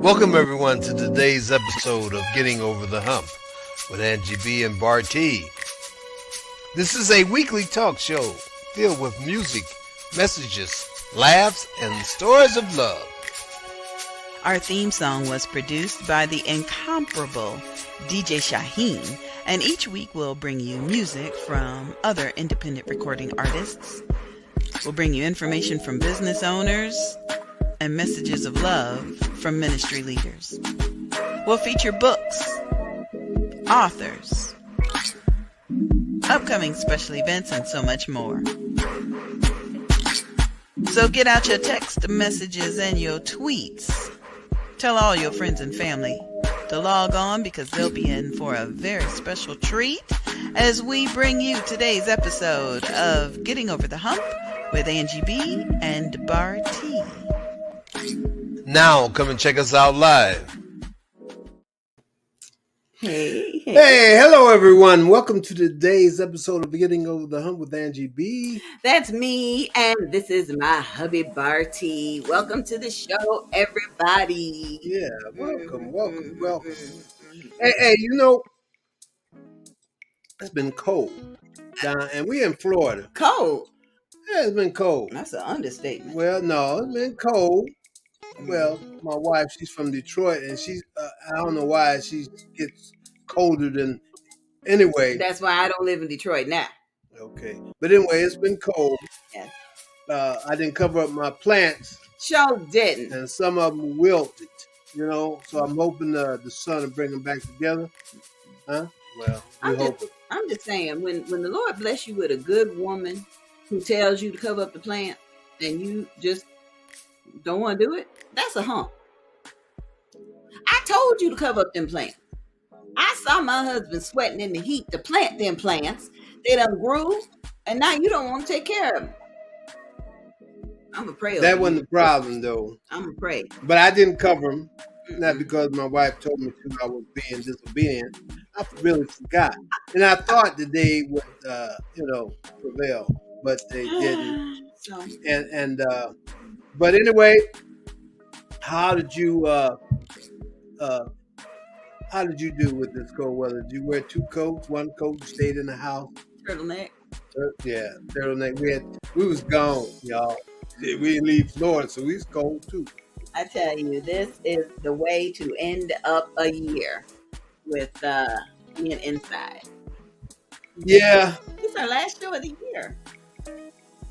Welcome everyone to today's episode of Getting Over the Hump with Angie B and Bartee. This is a weekly talk show filled with music, messages, laughs, and stories of love. Our theme song was produced by the incomparable DJ Shaheen, and each week we'll bring you music from other independent recording artists. We'll bring you information from business owners and messages of love from ministry leaders. We'll feature books, authors, upcoming special events, and so much more. So get out your text messages and your tweets. Tell all your friends and family to log on because they'll be in for a very special treat as we bring you today's episode of Getting Over the Hump with Angie B and Bartee. Now come and check us out live. Hey. Hey, hello everyone. Welcome to today's episode of Getting Over the Hump with Angie B. That's me, and this is my hubby Bartee. Welcome to the show, everybody. Yeah, welcome. Hey, you know, it's been cold down, and we're in Florida. Cold? Yeah, it's been cold. That's an understatement. Well, no, it's been cold. Well, my wife, she's from Detroit, and she's, I don't know why she gets colder than, anyway. That's why I don't live in Detroit now. Okay. But anyway, it's been cold. Yeah. I didn't cover up my plants. Sure didn't. And some of them wilted, you know, so I'm hoping the sun will bring them back together. Huh? Well, we hope it. I'm just saying, when the Lord bless you with a good woman who tells you to cover up the plant and you just don't want to do it, that's a hump. I told you to cover up them plants. I saw my husband sweating in the heat to plant them plants. They done grew, and now you don't want to take care of them. I'm a pray. That wasn't the problem, though. I'm a pray. But I didn't cover them, not because my wife told me to. I was being disobedient. I really forgot, and I thought that they would, prevail, but they didn't. So. But anyway, how did you do with this cold weather? Did you wear two coats? One coat, you stayed in the house? Turtleneck. Yeah, turtleneck. We was gone, y'all. We didn't leave Florida, so we was cold too. I tell you, this is the way to end up a year with being inside. Yeah. This is our last show of the year.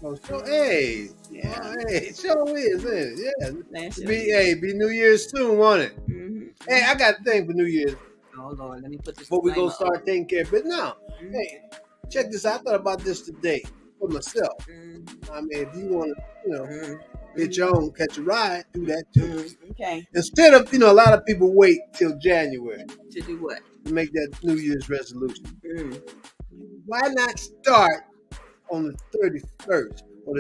Oh, so hey, yeah, it sure is, isn't it? Yeah, be New Year's soon, won't it? Mm-hmm. Hey, I got a thing for New Year's. Oh Lord, let me put this. Before we go start taking care of it now. Mm-hmm. Hey, check this out. I thought about this today for myself. Mm-hmm. I mean, if you want to, Mm-hmm. get your own, catch a ride, do that too. Mm-hmm. Okay. Instead of, a lot of people wait till January To do what? to make that New Year's resolution. Mm-hmm. Why not start on the 31st or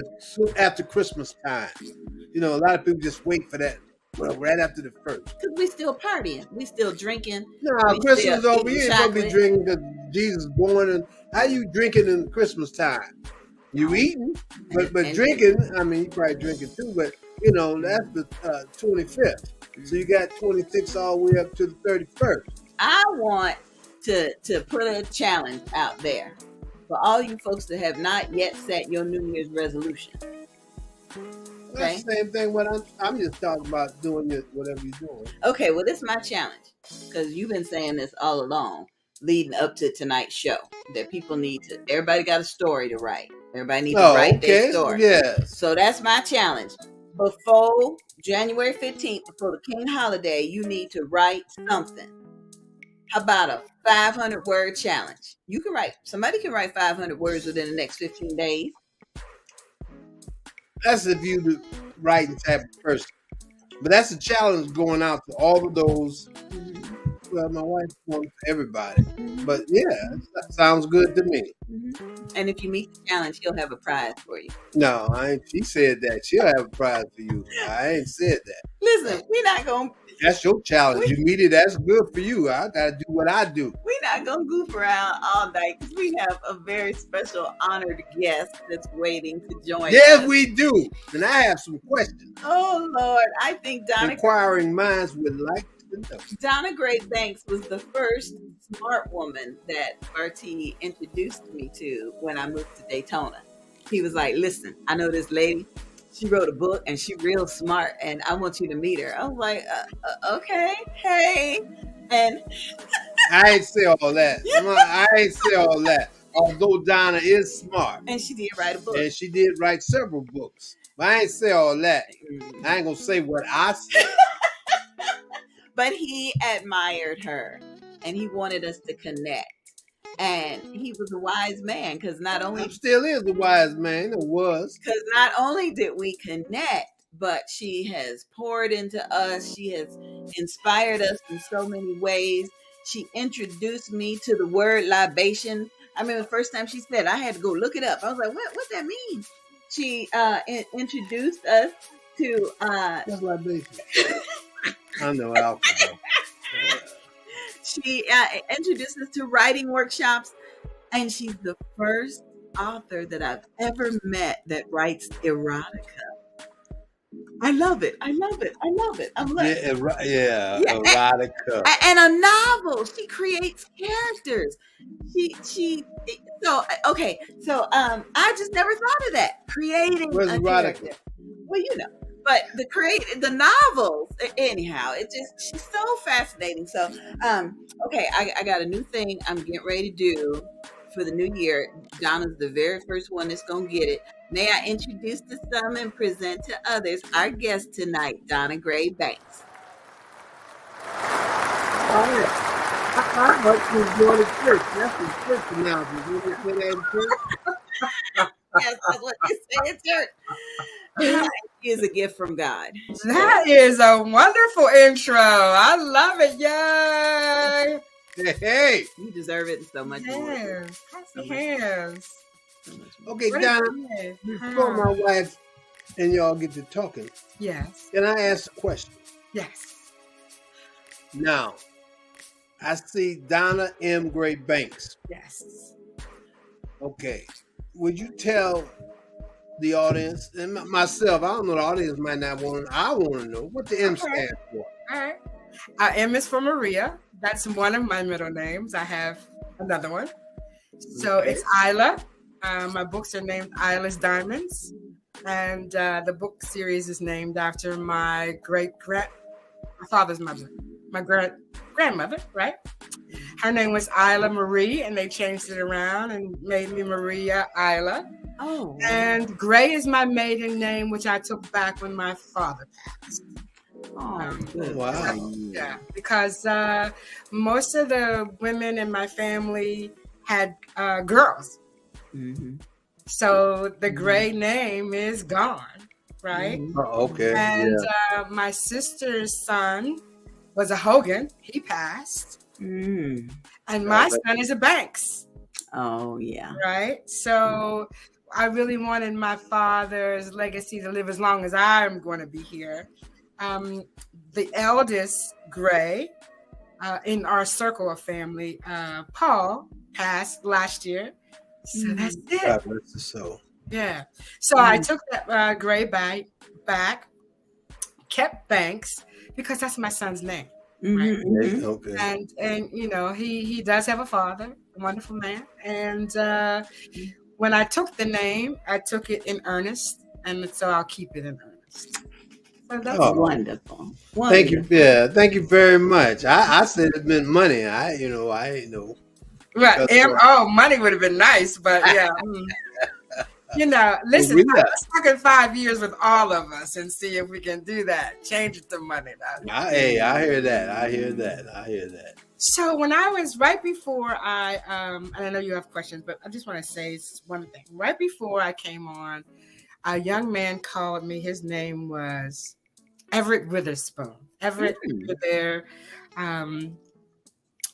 after Christmas time? A lot of people just wait for that. Well, right after the first. Because we still partying. We still drinking. No, Christmas over. You ain't gonna be drinking because Jesus born. And how you drinking in Christmas time? You eating, but drinking. I mean, you probably drinking too. But that's the 25th. So you got 26 all the way up to the 31st. I want to put a challenge out there for all you folks that have not yet set your New Year's resolution. Okay. That's the same thing. What I'm just talking about doing whatever you're doing. Okay, well, this is my challenge because you've been saying this all along, leading up to tonight's show. That people need to. Everybody got a story to write. Everybody needs to write their story. Yes. So that's my challenge. Before January 15th, before the King holiday, you need to write something. How about a 500-word challenge? Somebody can write 500 words within the next 15 days. That's if you the writing type of person. But that's a challenge going out to all of those. Mm-hmm. Well, my wife wants everybody. But yeah, that sounds good to me. Mm-hmm. And if you meet the challenge, he'll have a prize for you. No, she said that. She'll have a prize for you. I ain't said that. Listen, we're not going to... That's your challenge. You meet it. That's good for you. I gotta do what I do. We're not gonna goof around all night because we have a very special honored guest that's waiting to join Yes, us. we do. And I have some questions. Oh Lord, I think Inquiring minds would like to know. Donna Gray-Banks was the first smart woman that Bartee introduced me to when I moved to Daytona. He was like, "Listen, I know this lady. She wrote a book and she's real smart, and I want you to meet her." I was like, "Okay, hey," and I ain't say all that. I ain't say all that. Although Donna is smart, and she did write a book, and she did write several books, but I ain't say all that. I ain't gonna say what I said. But he admired her, and he wanted us to connect. And he was a wise man because not only still is a wise man. It was because not only did we connect, but she has poured into us. She has inspired us in so many ways. She introduced me to the word libation. I mean, the first time she said, I had to go look it up. I was like, "What that mean?" She introduced us to what's libation? I know alcohol. She introduced us to writing workshops, and she's the first author that I've ever met that writes erotica. I love it. I love it. I love it. I'm like, erotica. And a novel. She creates characters. So okay. So I just never thought of that. Creating Where's a erotica? character. Well, but the novels, anyhow, she's so fascinating. So okay, I got a new thing I'm getting ready to do for the new year. Donna's the very first one that's gonna get it. May I introduce to some and present to others our guest tonight, Donna Gray-Banks. I hope you enjoy the church. That's the church announcement. You want to say that in church? Yes, that's what they say in church. She is a gift from God. That is a wonderful intro. I love it. Yay! Hey, you deserve it so much more. Yes. Yes. Okay, Donna, before my wife and y'all get to talking, yes, can I ask a question? Yes. Now, I see Donna M. Gray-Banks. Yes. Okay, would you tell the audience and myself? I don't know. The audience might not want. I want to know what the M stands for. All right. M is for Maria. That's one of my middle names. I have another one. So it's Isla. My books are named Isla's Diamonds, and the book series is named after my father's mother, my grandmother, right? Her name was Isla Marie, and they changed it around and made me Maria Isla. Oh. And Gray is my maiden name, which I took back when my father passed. Oh, wow. Yeah, because most of the women in my family had girls. Mm-hmm. So the Gray name is gone, right? Mm-hmm. Oh, okay. And my sister's son was a Hogan. He passed. Mm. And my son is a Banks. Oh, yeah. Right? So I really wanted my father's legacy to live as long as I'm going to be here. The eldest Gray in our circle of family, Paul, passed last year. So that's it. God bless the soul. Yeah. So I took that Gray back, kept Banks because that's my son's name. Right? Mm-hmm. Okay. And he does have a father, a wonderful man. And when I took the name, I took it in earnest, and so I'll keep it in earnest. So that's wonderful. Thank you. Yeah, thank you very much. I said it meant money. I ain't know. Right. Money would have been nice, but yeah. Listen, let's talk in 5 years with all of us and see if we can do that. Change it to money. I hear that. So when I was right before and I know you have questions, but I just want to say one thing. Right before I came on, a young man called me. His name was Everett Witherspoon. Everett was there.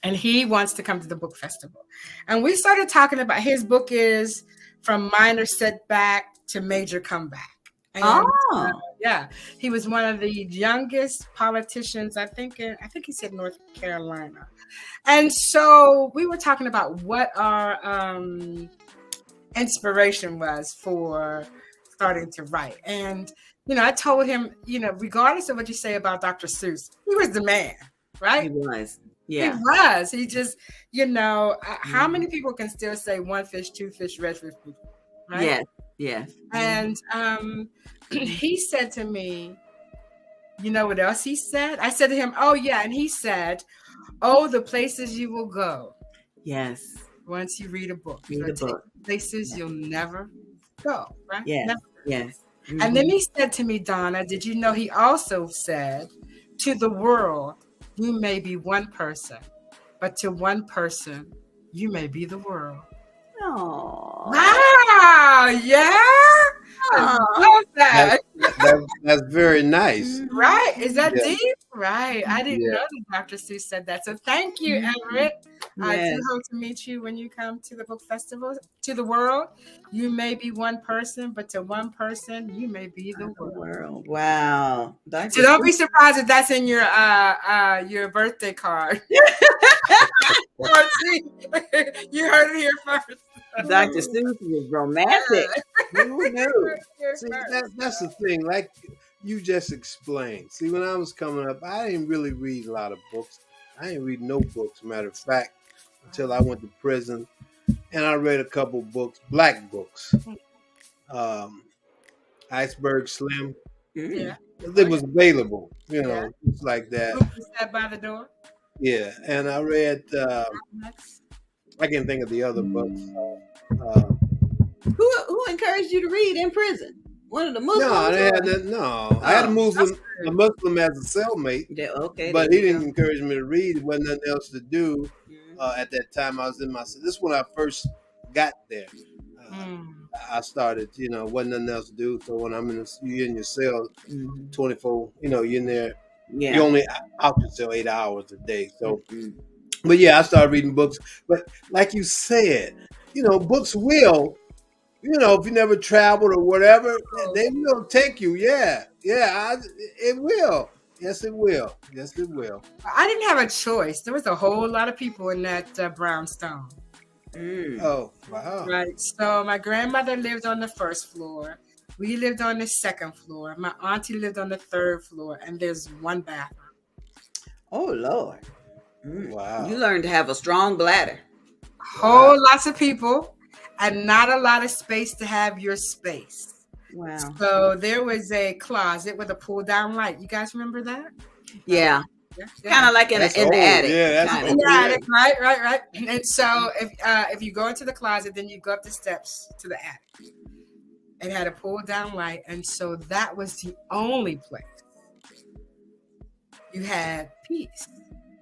And he wants to come to the book festival. And we started talking about his book is From Minor Setback to Major Comeback. And Yeah, he was one of the youngest politicians. I think he said North Carolina. And so we were talking about what our inspiration was for starting to write. And I told him, regardless of what you say about Dr. Seuss, he was the man, right? He was. Yeah. He was. He just, how many people can still say one fish, two fish, red fish, right? Yes. Yes. And he said to me, you know what else he said? I said to him, oh, yeah. And he said, oh, the places you will go. Yes. Once you read a book. Read a book. Places you'll never go, right? Yes. Never. Yes. Mm-hmm. And then he said to me, Donna, did you know he also said, to the world, you may be one person, but to one person, you may be the world. Oh. Wow. Yeah. I love that. That's very nice. Right. Is that deep? Right. I didn't know that Dr. Seuss said that. So thank you, Everett. I do hope to meet you when you come to the book festival. To the world, you may be one person, but to one person, you may be the world. Wow. So don't be surprised if that's in your birthday card. You heard it here first. Dr. Seuss was romantic. Who knew? See, that's the thing. Like you just explained. See, when I was coming up, I didn't really read a lot of books. I didn't read no books, matter of fact, until I went to prison. And I read a couple books, black books. Iceberg Slim. Yeah. It was available, it's like that. Who sat by the door? Yeah. And I read, I can't think of the other books. Who encouraged you to read in prison? One of the Muslims? I had a Muslim as a cellmate. Yeah, okay. But he didn't encourage me to read. There wasn't nothing else to do. At that time, I was in this is when I first got there. I started, wasn't nothing else to do. So when you're in your cell, 24, you're in there. Yeah. You're only out your cell 8 hours a day. So, but yeah, I started reading books. But like you said, books will, if you never traveled or whatever, they will take you. Yeah. It will. Yes, it will. Yes, it will. I didn't have a choice. There was a whole lot of people in that brownstone. Oh, wow. Right. So my grandmother lived on the first floor. We lived on the second floor. My auntie lived on the third floor. And there's one bathroom. Oh, Lord. Wow. You learned to have a strong bladder. Lots of people and not a lot of space to have your space. Wow. So there was a closet with a pull down light. You guys remember that? Yeah. Kind of like in the attic. Yeah, that's in the attic. Right. And so if you go into the closet, then you go up the steps to the attic. It had a pull down light. And so that was the only place you had peace.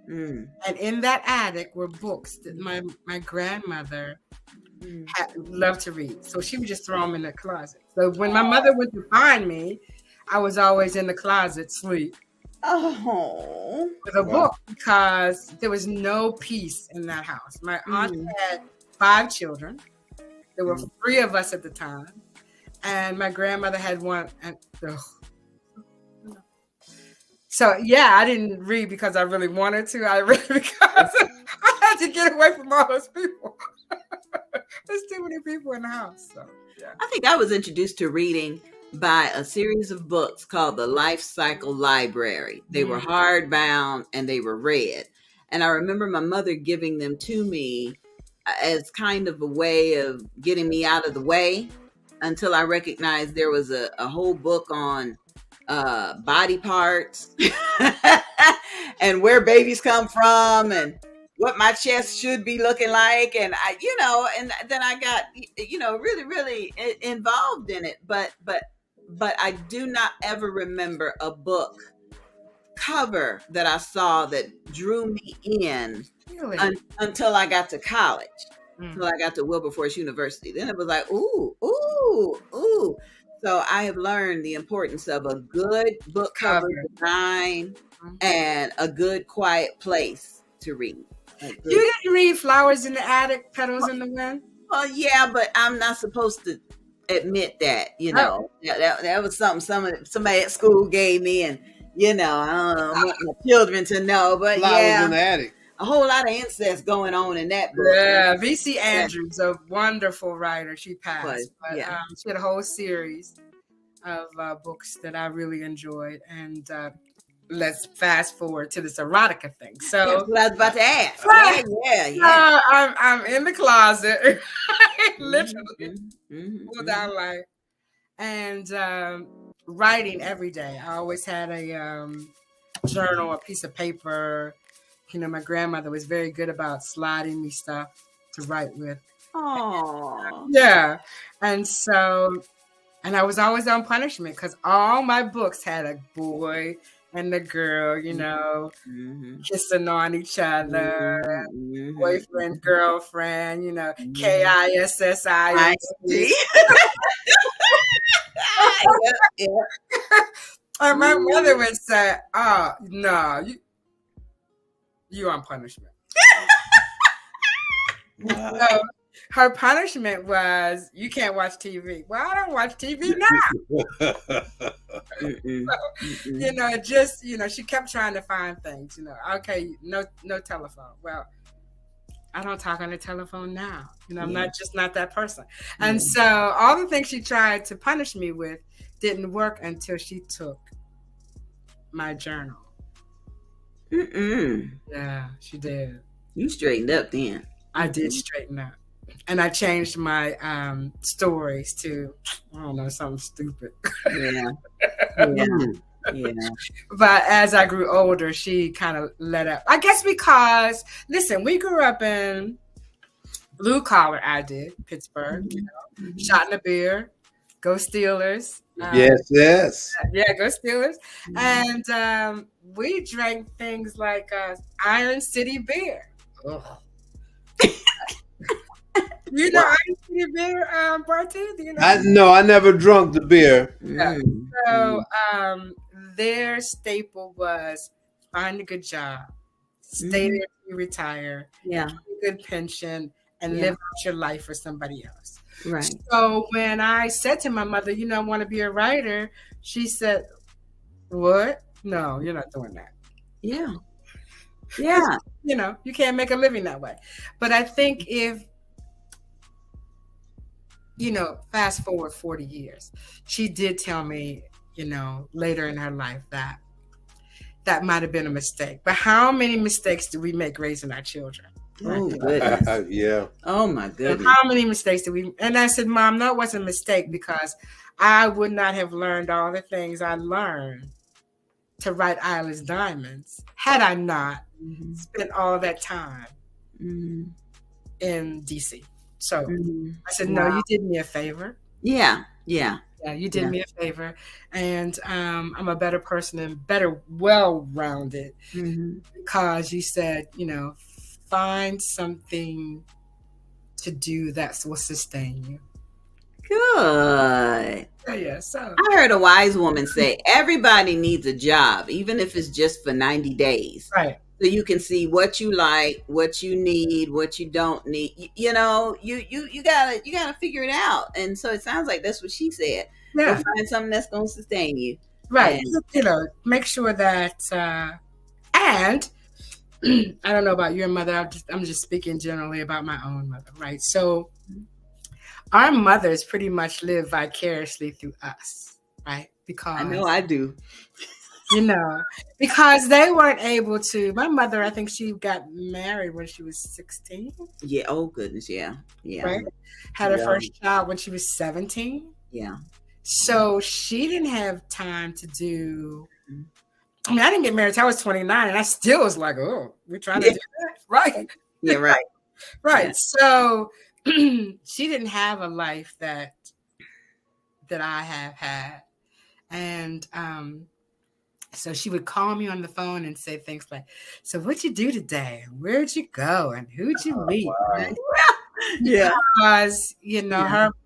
And in that attic were books that my grandmother loved to read. So she would just throw them in the closet. So when my mother went to find me, I was always in the closet sleep. Oh. With a book, because there was no peace in that house. My aunt had 5 children. There were 3 of us at the time. And my grandmother had 1. And so, yeah, I didn't read because I really wanted to. I read because I had to get away from all those people. There's too many people in the house. So, yeah. I think I was introduced to reading by a series of books called the Life Cycle Library. They were hardbound and they were read. And I remember my mother giving them to me as kind of a way of getting me out of the way until I recognized there was a whole book on body parts and where babies come from and what my chest should be looking like. And and then I got, really, really involved in it. But I do not ever remember a book cover that I saw that drew me in until I got to college, until I got to Wilberforce University. Then it was like, ooh. So I have learned the importance of a good book cover design and a good quiet place to read. You didn't read Flowers in the Attic, Petals in the Wind? Well, yeah, but I'm not supposed to admit that, that was something somebody at school gave me, and I don't want my children to know, but Flowers in the attic. A whole lot of incest going on in that book. Yeah, V.C. Andrews, a wonderful writer. She passed, but she had a whole series of books that I really enjoyed, and let's fast forward to this erotica thing. So that's what I was about to ask. I'm in the closet, literally pulled down light, and writing every day. I always had a journal, a piece of paper. My grandmother was very good about sliding me stuff to write with. Oh, yeah, and I was always on punishment because all my books had a boy and a girl, kissing on each other, boyfriend, girlfriend, KISSI. And my mother would say, "Oh no, you on punishment." So her punishment was, you can't watch TV. Well, I don't watch TV now. She kept trying to find things, okay, no telephone. Well, I don't talk on the telephone now. I'm not that person. And so all the things she tried to punish me with didn't work until she took my journal. Yeah, she did. You straightened up then. I did straighten up. And I changed my stories to, I don't know, something stupid. Yeah. But as I grew older, she kind of let up. I guess because, listen, we grew up in blue collar. I did, Pittsburgh, shot in a beer, go Steelers. Yes. Yeah, go Steelers. And we drank things like Iron City beer. Ugh. Iron City beer, Bartee? Do you know? No, I never drunk the beer. Yeah. So their staple was find a good job, stay there till you retire, get a good pension, and live out your life for somebody else. Right. So when I said to my mother, I want to be a writer, she said, "What? No, you're not doing that." Yeah. You can't make a living that way. But I think if, fast forward 40 years, she did tell me, later in her life that might have been a mistake. But how many mistakes do we make raising our children? Oh, goodness. Yeah. Oh, my goodness. How many mistakes did we? And I said, Mom, no, it wasn't a mistake because I would not have learned all the things I learned to write Isla's Diamonds had I not spent all that time in DC. So I said, no, you did me a favor. Yeah, you did me a favor. And I'm a better person and better, well-rounded because you said, find something to do that will sustain you. Good. Yeah, so I heard a wise woman say, everybody needs a job, even if it's just for 90 days. Right. So you can see what you like, what you need, what you don't need. You gotta figure it out. And so it sounds like that's what she said. Yeah. Find something that's gonna sustain you. Right. And, make sure that and I don't know about your mother. I'm just speaking generally about my own mother, right? So our mothers pretty much live vicariously through us, right? Because I know I do. Because they weren't able to. My mother, I think she got married when she was 16. Yeah. Oh, goodness. Yeah. Right? Had her first child when she was 17. Yeah. So she didn't have time to do. I mean, I didn't get married until I was 29, and I still was like, oh, we're trying to do that. Right. Yeah, right. Right. Yeah. So she didn't have a life that I have had. And so she would call me on the phone and say things like, so what'd you do today? Where'd you go? And who'd you meet? Wow. Right? Yeah. Because,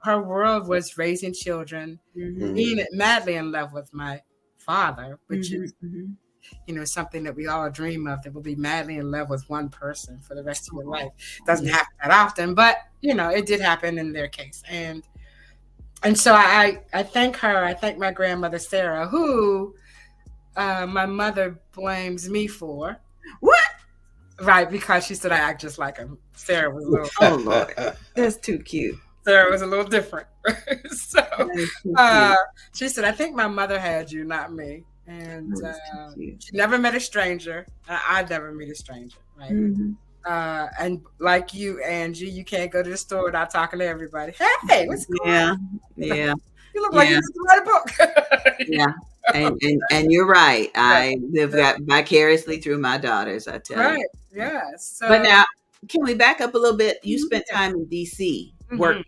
her world was raising children, being madly in love with my father, which is, something that we all dream of, that we'll be madly in love with one person for the rest of your life. Doesn't happen that often, but, it did happen in their case. And And so I thank her. I thank my grandmother Sarah, who my mother blames me for. What? Right, because she said I act just like him. Sarah was a little. Oh Lord, that's too cute. Sarah was a little different. So she said, I think my mother had you, not me. And she never met a stranger. I'd never meet a stranger, right? Mm-hmm. And like you, Angie, you can't go to the store without talking to everybody. Hey, what's going on? Yeah. You look like you need to write a book. Yeah. And you're right. I live that vicariously through my daughters, I tell you. Right. Yeah. So, but now, can we back up a little bit? You spent time in D.C. working.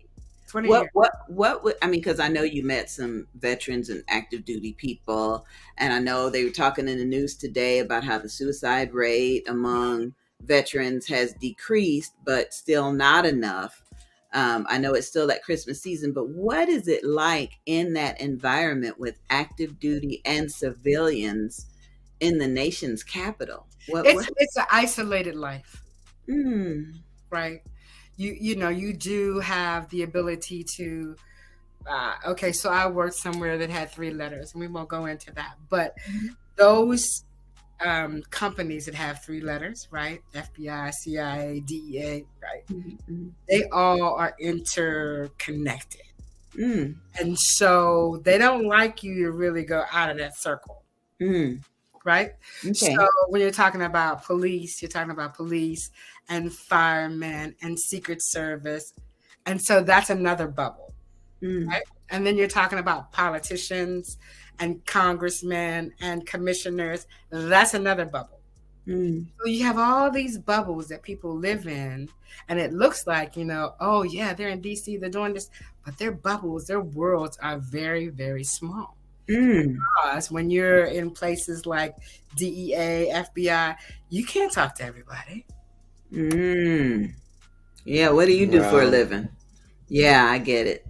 20 years. What would, I mean, because I know you met some veterans and active duty people, and I know they were talking in the news today about how the suicide rate among veterans has decreased, but still not enough. I know it's still that Christmas season, but what is it like in that environment with active duty and civilians in the nation's capital? It's an isolated life, right? You do have the ability to. Okay, so I worked somewhere that had 3 letters, and we won't go into that, but those companies that have 3 letters, right? FBI, CIA, DEA, right? Mm-hmm. They all are interconnected. And so they don't like you to really go out of that circle. Right? Okay. So when you're talking about police, you're talking about police and firemen and Secret Service. And so that's another bubble. Right? And then you're talking about politicians and congressmen and commissioners. That's another bubble. So you have all these bubbles that people live in, and it looks like, oh yeah, they're in DC, they're doing this, but their bubbles, their worlds are very, very small. Because when you're in places like DEA, FBI, you can't talk to everybody. Yeah, what do you do for a living? Yeah, I get it.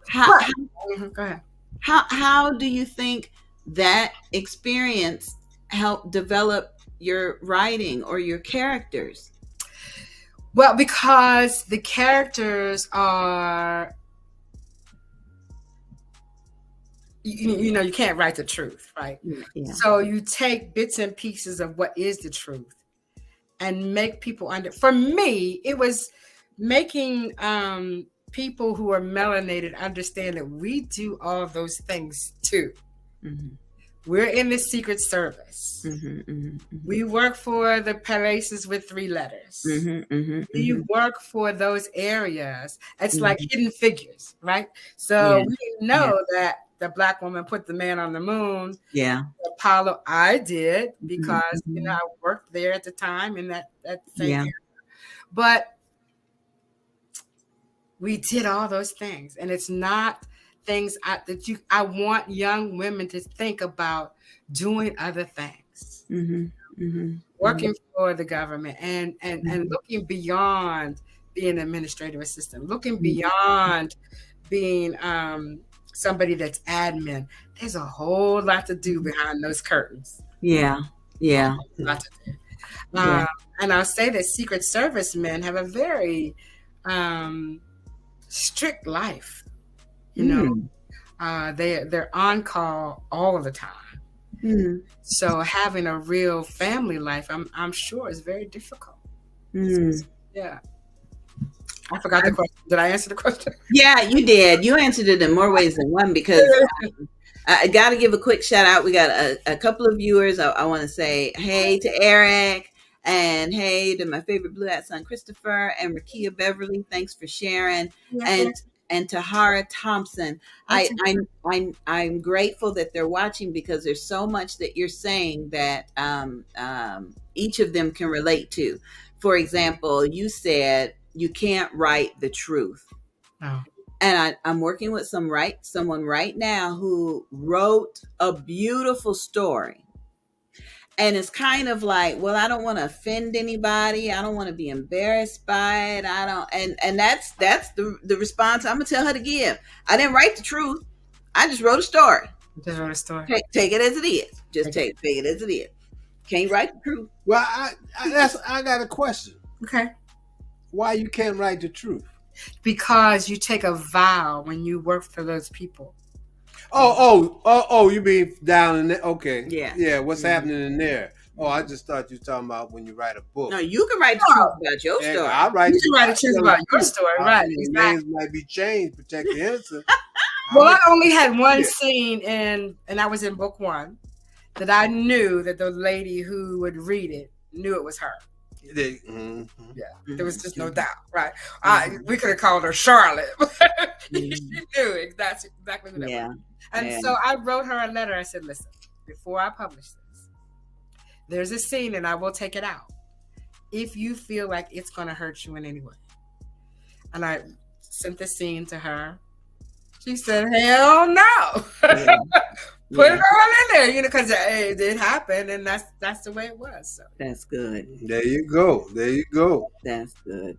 How, go ahead. How do you think that experience helped develop your writing or your characters? Well, because the characters are, you can't write the truth, right? Yeah. So you take bits and pieces of what is the truth and make people for me, it was making people who are melanated understand that we do all of those things too. We're in the Secret Service. We work for the places with 3 letters. We work for those areas. It's like hidden figures, right? So we know that the Black woman put the man on the moon. Yeah. Apollo, I I worked there at the time in that same area. But we did all those things, and it's not things I want young women to think about doing other things, working for the government and looking beyond being an administrative assistant, looking beyond being somebody that's admin. There's a whole lot to do behind those curtains. Yeah. A lot to do. And I'll say that Secret Service men have a very strict life. They're on call all of the time. So having a real family life, I'm sure, is very difficult. Yeah. I forgot the question. Did I answer the question? Yeah, you did. You answered it in more ways than one, because I got to give a quick shout out. We got a couple of viewers. I want to say hey to Eric, and hey to my favorite blue hat son, Christopher, and Rakia Beverly. Thanks for sharing. And Tahara Thompson. I'm grateful that they're watching, because there's so much that you're saying that each of them can relate to. For example, you said you can't write the truth. Oh. And I'm working with someone right now who wrote a beautiful story. And it's kind of like, well, I don't want to offend anybody. I don't want to be embarrassed by it. And that's the response I'm gonna tell her to give. I didn't write the truth. I just wrote a story. Take it as it is. Just take it as it is. Can't write the truth. Well, I got a question. Okay. Why you can't write the truth? because you take a vow when you work for those people. Oh, you mean down in there? Okay. Yeah. Yeah, what's happening in there? Oh, I just thought you were talking about when you write a book. No, you can write the truth about your story. I write. You can write the truth about your story, right? Exactly. Names might be changed, protect the innocent. Well, I only had one scene and I was in book 1 that I knew that the lady who would read it knew it was her. Mm-hmm. Yeah, there was just no doubt, right? We could have called her Charlotte. She knew exactly what that was. And so I wrote her a letter. I said, listen, before I publish this, there's a scene and I will take it out if you feel like it's going to hurt you in any way. And I sent the scene to her. She said, hell no. Put it all in there, because it happened, and that's the way it was. So that's good. There you go. That's good.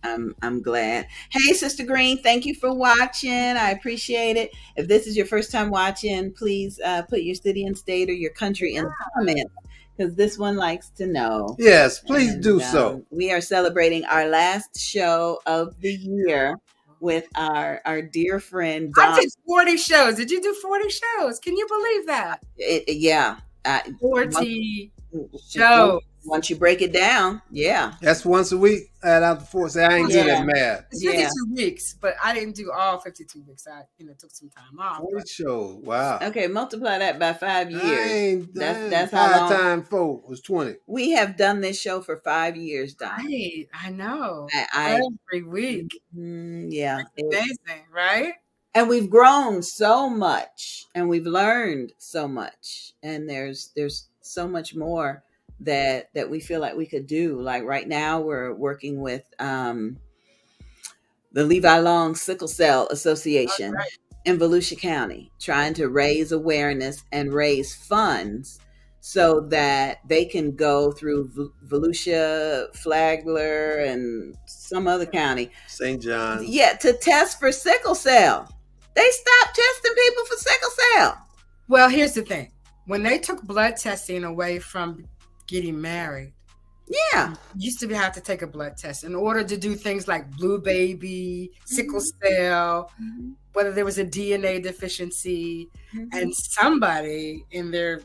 I'm glad. Hey, Sister Green, thank you for watching. I appreciate it. If this is your first time watching, please put your city and state or your country in the comments, because this one likes to know. Yes, please do so. We are celebrating our last show of the year with our dear friend Donna. I did 40 shows. Did you do 40 shows? Can you believe that? 40 shows. Once you break it down, that's once a week. Add out the 4. Say I ain't good at math. It's 52 weeks, but I didn't do all 52 weeks. I took some time off. 40 shows. Wow. Okay, multiply that by 5 years. That's how 5 long. times 4 was 20. We have done this show for 5 years, Donna. Right, I know. Every week. Yeah, amazing, right? And we've grown so much, and we've learned so much, and there's so much more that we feel like we could do. Like right now, we're working with the Levi Long Sickle Cell Association in Volusia County, trying to raise awareness and raise funds so that they can go through Volusia, Flagler, and some other county, St. John. To test for sickle cell. They stopped testing people for sickle cell. Well, here's the thing: when they took blood testing away from getting married, you used to have to take a blood test in order to do things like blue baby, sickle cell, whether there was a DNA deficiency, and somebody in their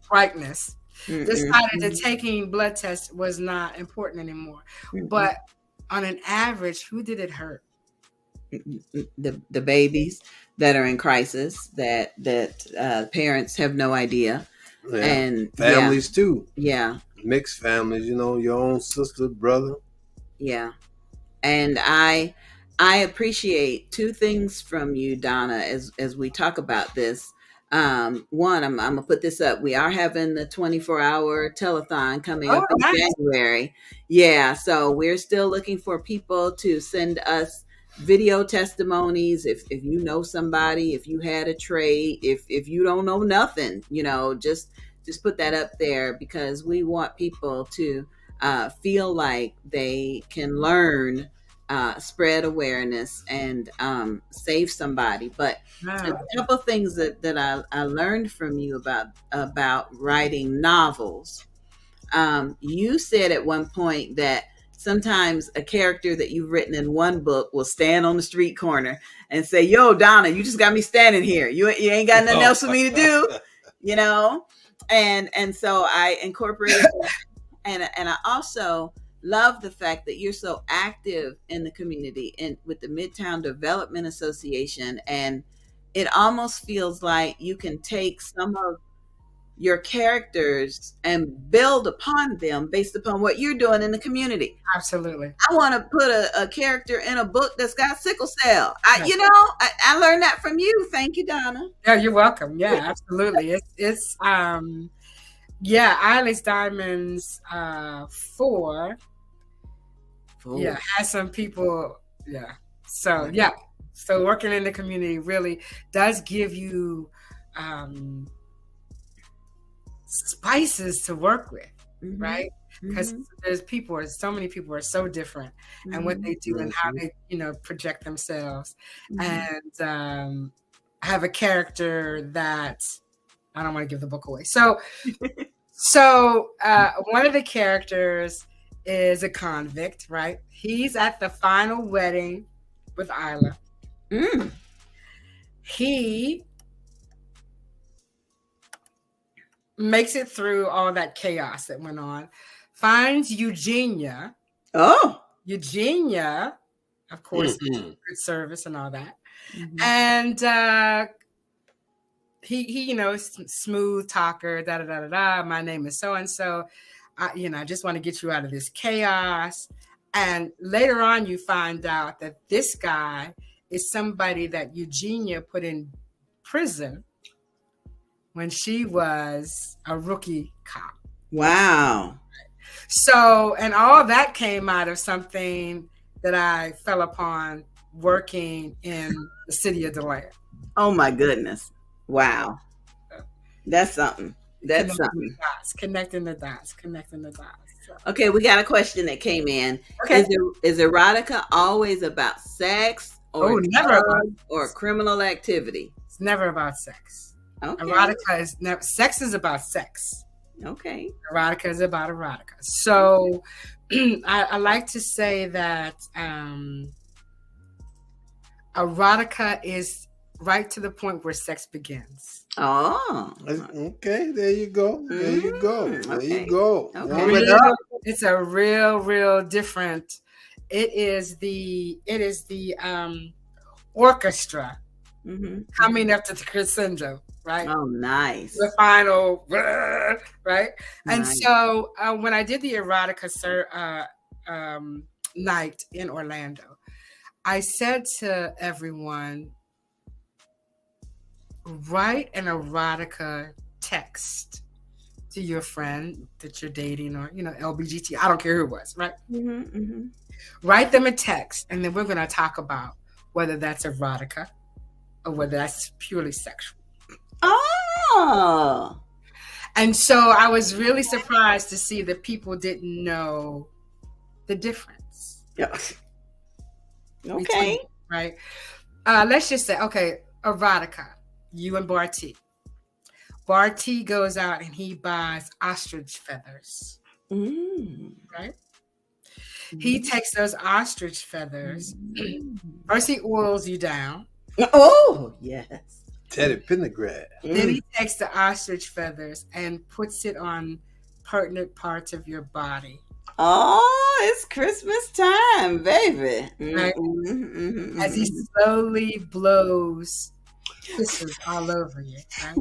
brightness decided that taking blood tests was not important anymore. But on an average, who did it hurt? The babies that are in crisis, that parents have no idea. And families too. Mixed families, your own sister, brother. And I appreciate 2 things from you, Donna, as we talk about this. One, I'm gonna put this up. We are having the 24-hour telethon coming up in January. So we're still looking for people to send us video testimonies. If you know somebody, if you had a trade, if you don't know nothing, just put that up there, because we want people to feel like they can learn, spread awareness, and save somebody. But a couple of things that I learned from you about writing novels. You said at one point that sometimes a character that you've written in one book will stand on the street corner and say, "Yo, Donna, you just got me standing here. You ain't got nothing else for me to do," And so I incorporated that. And I also love the fact that you're so active in the community and with the Midtown Development Association. And it almost feels like you can take some of your characters and build upon them based upon what you're doing in the community. Absolutely. I want to put a character in a book that's got sickle cell. I learned that from you. Thank you, Donna. Yeah, you're welcome. Yeah, absolutely. It's Eilish Diamonds 4. Yeah, has some people. Yeah. So so working in the community really does give you spices to work with, right? Because so many people are so different, and what they do and how they project themselves, and have a character that I don't want to give the book away. So one of the characters is a convict, right? He's at the final wedding with Isla. He makes it through all that chaos that went on, finds Eugenia. Eugenia, of course, good service and all that. And he smooth talker, da da da da da. My name is so and so. I just want to get you out of this chaos. And later on, you find out that this guy is somebody that Eugenia put in prison when she was a rookie cop. Wow. So, and all that came out of something that I fell upon working in the city of DeLand. Oh my goodness. Wow. That's something. That's something. Connecting the dots. So. Okay, we got a question that came in. Okay. Is erotica always about sex or never about or criminal activity? It's never about sex. Okay. Erotica is never. Sex is about sex. Okay. Erotica is about erotica. So I like to say that erotica is right to the point where sex begins. Oh. Okay, there you go. There you go. There you go. Okay. It's a real different. It is the orchestra coming up to the crescendo, right? Oh, nice. The final, right? And Nice. so when I did the erotica night in Orlando, I said to everyone, write an erotica text to your friend that you're dating or, LBGT. I don't care who it was, right? Write them a text, and then we're going to talk about whether that's erotica or whether that's purely sexual. Oh. And so I was really surprised to see that people didn't know the difference. Yeah. Okay. Right? Let's just say, okay, erotica. You and Bartee. Bartee goes out and he buys ostrich feathers. Right? He takes those ostrich feathers. First, he oils you down. Oh, yes. Teddy Pendergrass. Then he takes the ostrich feathers and puts it on pertinent parts of your body. Oh, it's Christmas time, baby. Right? As he slowly blows kisses all over you. Right?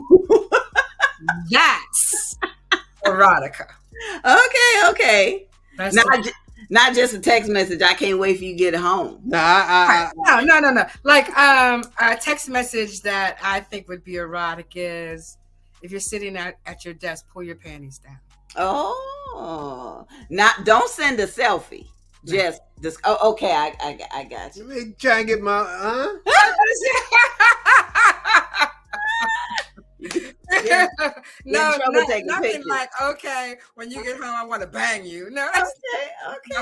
That's erotica. Okay. That's Not just a text message. I can't wait for you to get home. No. Like a text message that I think would be erotic is if you're sitting at your desk, pull your panties down. Oh, don't send a selfie. Just this. Oh, okay. I got you. Let me try and get my No, taking nothing pictures. like, okay, when you get home, I want to bang you. No, Okay.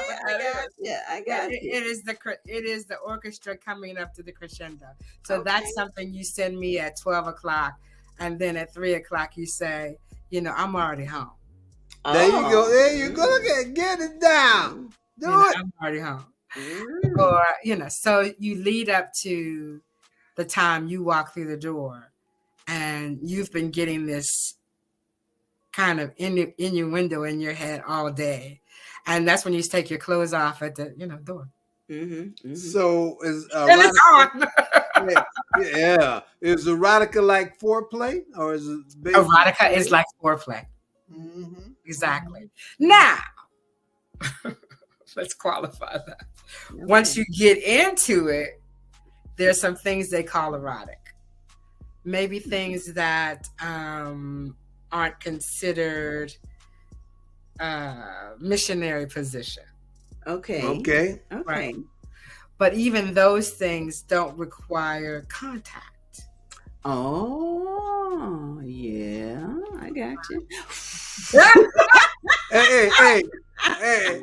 I got you. It is the orchestra coming up to the crescendo. So that's something you send me at 12 o'clock, and then at 3 o'clock you say, I'm already home. There you go. There you go. Look at it. Get it down. Do it. I'm already home. Or, so you lead up to the time you walk through the door and you've been getting this kind of innuendo in your head all day. And that's when you take your clothes off at the, door. So is It's on. yeah. Is erotica like foreplay or is it Erotica is like foreplay. Exactly. Now, let's qualify that. Okay. Once you get into it, there's some things they call erotic. Maybe things that aren't considered missionary position. Okay. Right. But even those things don't require contact. Oh, yeah. I got you. Hey.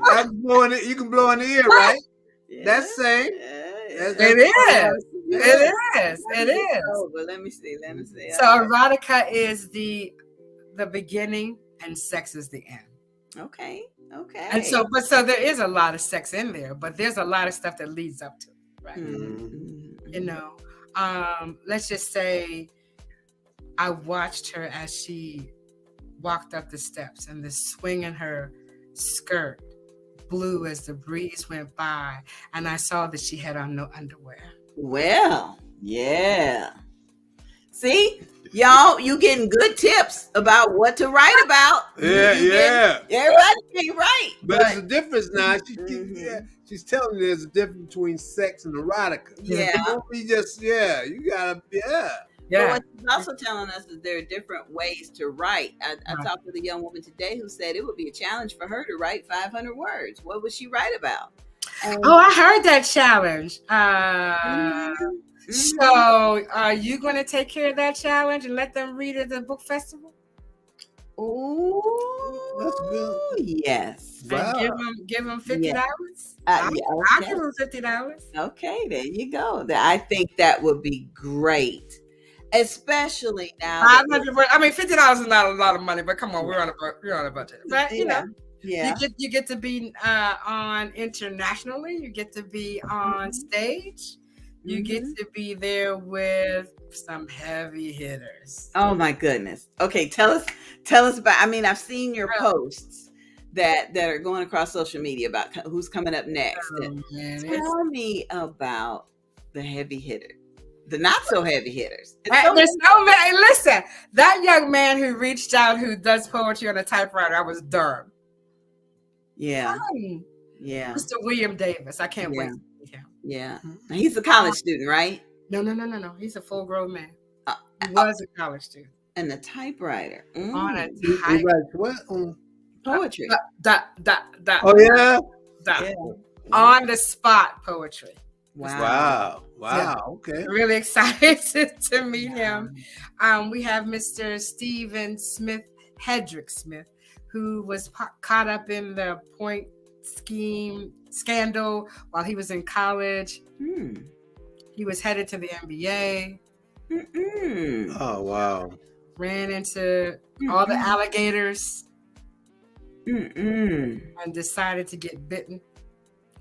I'm blowing it. You can blow in the ear, right? Yeah. That's same. It is. Oh, but let me see. So erotica is the beginning and sex is the end. Okay. Okay. And so there is a lot of sex in there, but there's a lot of stuff that leads up to it, right? Mm-hmm. You know, let's just say I watched her as she walked up the steps, and the swing in her skirt blew as the breeze went by, and I saw that she had on no underwear. Well, yeah. See, y'all, you getting good tips about what to write about. Yeah. Everybody can't write. But there's a difference now. She's telling you there's a difference between sex and erotica. Yeah. Don't be just, you gotta, But what she's also telling us is there are different ways to write. I talked with a young woman today who said it would be a challenge for her to write 500 words. What would she write about? I heard that challenge. So are you going to take care of that challenge and let them read at the book festival? Oh, that's good. Yes. Wow. Give them $50. I'll give them $50. Okay, there you go. I think that would be great, especially now. 500. I mean, $50 is not a lot of money, but come on, we're on a budget. But you know, you get to be on internationally. You get to be on stage. You get to be there with some heavy hitters. Oh my goodness. Okay, tell us about. I mean, I've seen your posts that are going across social media about who's coming up next. Tell me about the heavy hitters, the not so heavy hitters. There's so many. Listen, that young man who reached out, who does poetry on a typewriter, I was Durham. Yeah. Yeah. Mr. William Davis. I can't wait to meet him. Yeah. He's a college student, right? No. He's a full-grown man. He was a college student. And a typewriter. On a typewriter. He writes what? Poetry. Oh, yeah? On the spot poetry. Wow. Okay. Really excited to meet him. We have Mr. Stephen Smith, Hedrick Smith, who was caught up in the point scheme scandal while he was in college. He was headed to the NBA. Oh, wow. Ran into all the alligators and decided to get bitten.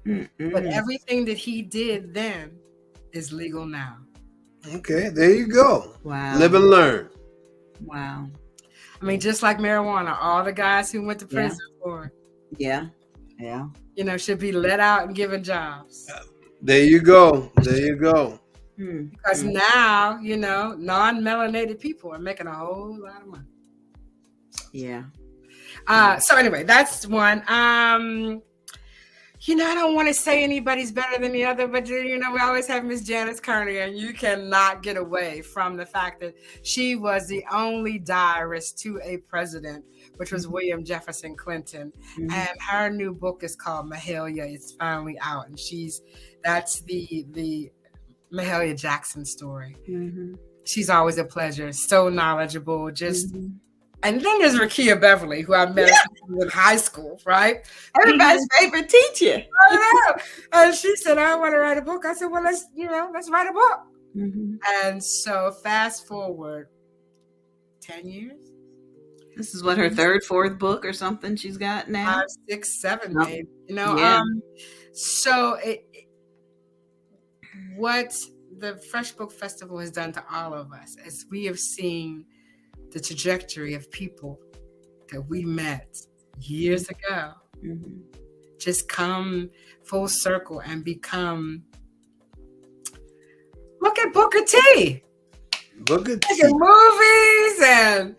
But everything that he did then is legal now. Okay, there you go. Wow. Live and learn. Wow. I mean, just like marijuana, all the guys who went to prison for it. Yeah. You know, should be let out and given jobs. There you go. Because now, you know, non-melanated people are making a whole lot of money. Yeah. So anyway, that's one. You know, I don't want to say anybody's better than the other, but you know, we always have Miss Janice Kearney, and you cannot get away from the fact that she was the only diarist to a president, which was William Jefferson Clinton. And her new book is called Mahalia. It's finally out, and that's the Mahalia Jackson story. She's always a pleasure, so knowledgeable, just. And then there's Rakia Beverly, who I met in high school, right? Everybody's favorite teacher. I know. And she said, I want to write a book. I said, well, let's write a book. And so fast forward 10 years. This is what, her third, fourth book or something she's got now? 5, 6, 7, maybe. You know, so what the F.R.E.S.H Book Festival has done to all of us is we have seen the trajectory of people that we met years ago just come full circle and become. Look at Booker T. Look at movies and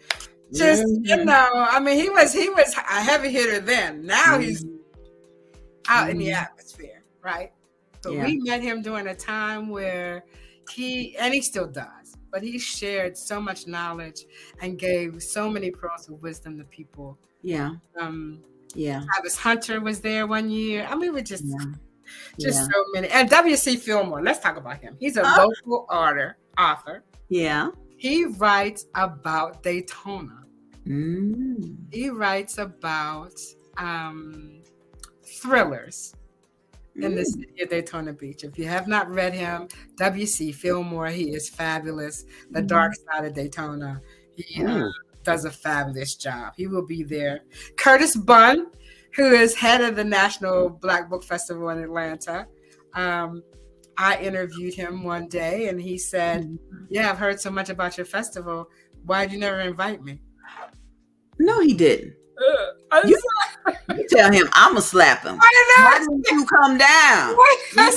just you know. I mean, he was a heavy hitter then. Now he's out in the atmosphere, right? But we met him during a time where he still does. But he shared so much knowledge and gave so many pearls of wisdom to people. Travis Hunter was there one year. I mean, we're just so many. And W.C. Fillmore, let's talk about him. He's a local author. Yeah. He writes about Daytona. He writes about thrillers in the city of Daytona Beach. If you have not read him, W.C. Fillmore, he is fabulous. The Dark Side of Daytona. He does a fabulous job. He will be there. Curtis Bunn, who is head of the National Black Book Festival in Atlanta. I interviewed him one day, and he said, "Yeah, I've heard so much about your festival. Why did you never invite me?" No, he didn't. You tell him I'm gonna slap him. Why didn't you come down? I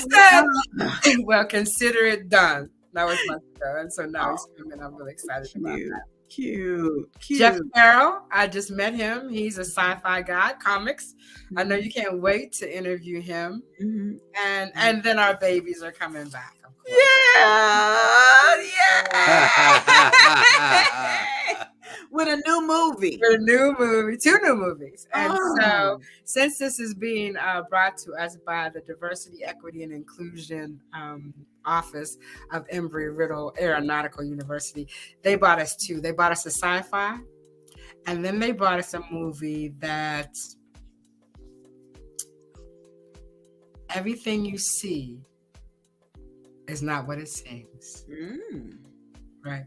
said, well, consider it done. That was my show, and so now he's coming. I'm really excited about that. Cute. Jeff Carroll, I just met him. He's a sci-fi guy, comics. I know you can't wait to interview him. And then our babies are coming back. Of course. Yeah. With a new movie. With a new movie, 2 new movies. And so since this is being brought to us by the Diversity, Equity, and Inclusion Office of Embry-Riddle Aeronautical University, they bought us 2. They bought us a sci-fi, and then they bought us a movie that everything you see is not what it seems. Right?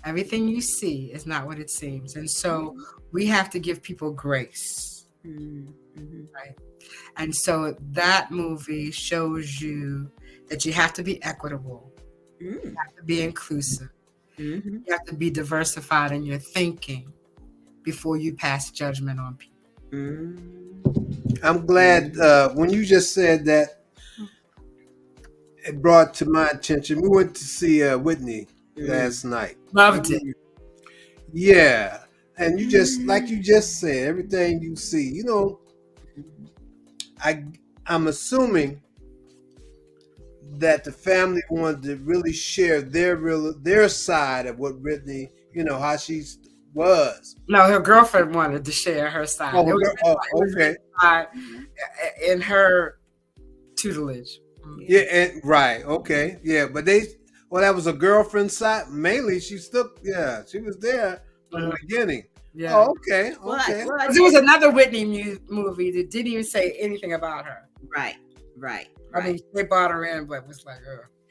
Everything you see is not what it seems. And so we have to give people grace. Right? And so that movie shows you that you have to be equitable. You have to be inclusive. You have to be diversified in your thinking before you pass judgment on people. I'm glad when you just said that, it brought to my attention. We went to see Whitney last night. Loved it. Yeah. And you just, like you just said, everything you see, you know, I'm assuming that the family wanted to really share their side of what Whitney, you know, how she was. No, her girlfriend wanted to share her side. Okay. In her tutelage. Yeah, and right, okay, yeah, but that was a girlfriend's side. Mainly, she was there from the beginning. Yeah. Oh, okay. Well, there was another Whitney movie that didn't even say anything about her. Right. I mean, they brought her in, but it was like,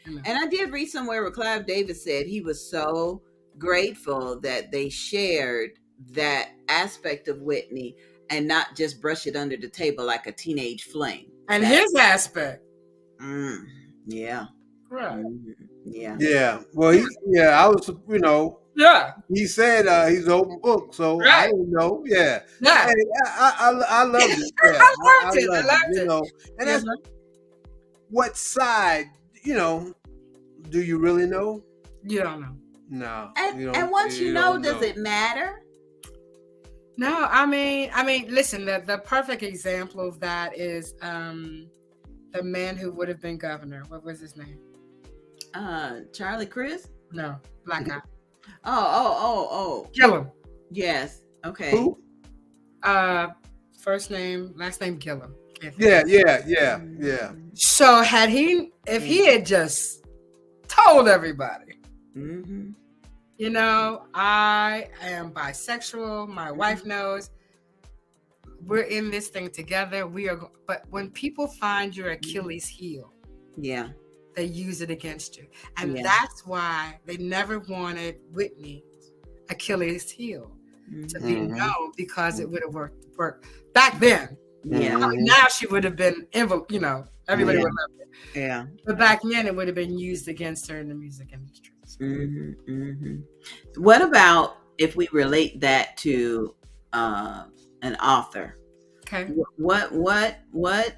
you know. And I did read somewhere where Clive Davis said he was so grateful that they shared that aspect of Whitney and not just brush it under the table like a teenage fling. And his aspect. Yeah. Right. Yeah. Well, I was, you know. Yeah. He said he's an open book, so right. I didn't know. Yeah. Yeah. I loved it. Yeah. I loved it. You know, and that's what side, you know, do you really know? You don't know. No. And once you know, does it matter? No, I mean, listen, the perfect example of that is the man who would have been governor. What was his name? Charlie Crist? No, black guy. Oh. Gillum. Yes. Okay. Who? First name, last name Gillum. Yeah. So if he had just told everybody, you know, I am bisexual. My wife knows. We're in this thing together. But when people find your Achilles heel, they use it against you. And that's why they never wanted Whitney's Achilles heel to be known, because it would have worked back then. Yeah. Now she would have been, you know, everybody would love it. Yeah. But back then it would have been used against her in the music industry. What about if we relate that to an author? Okay. What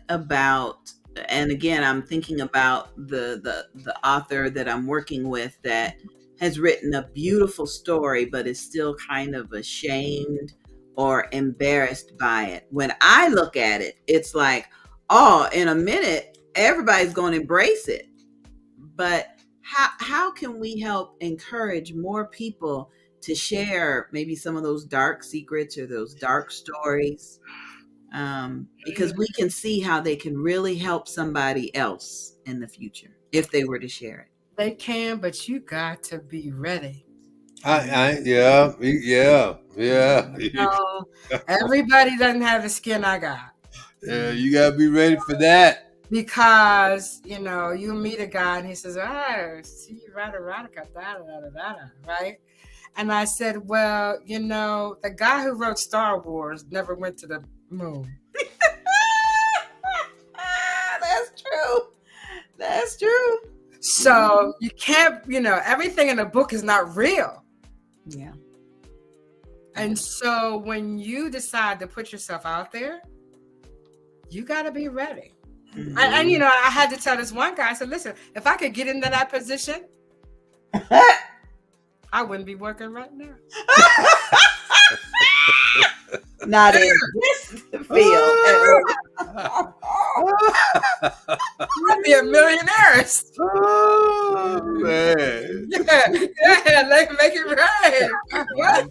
about, and again, I'm thinking about the author that I'm working with that has written a beautiful story, but is still kind of ashamed or embarrassed by it. When I look at it, it's like, oh, in a minute, everybody's going to embrace it. But how can we help encourage more people to share maybe some of those dark secrets or those dark stories? Because we can see how they can really help somebody else in the future if they were to share it. They can, but you got to be ready. Yeah. You know, everybody doesn't have the skin I got. Yeah, you gotta be ready for that. Because, you know, you meet a guy and he says, see you erotica, right? And I said, well, you know, the guy who wrote Star Wars never went to the moon. That's true. So you can't, everything in the book is not real. Yeah. And so when you decide to put yourself out there, you got to be ready. And I had to tell this one guy, I said, listen, if I could get into that position, I wouldn't be working right now. Not in this field. I'd be a millionaire. Oh, man. Yeah, make it right. What?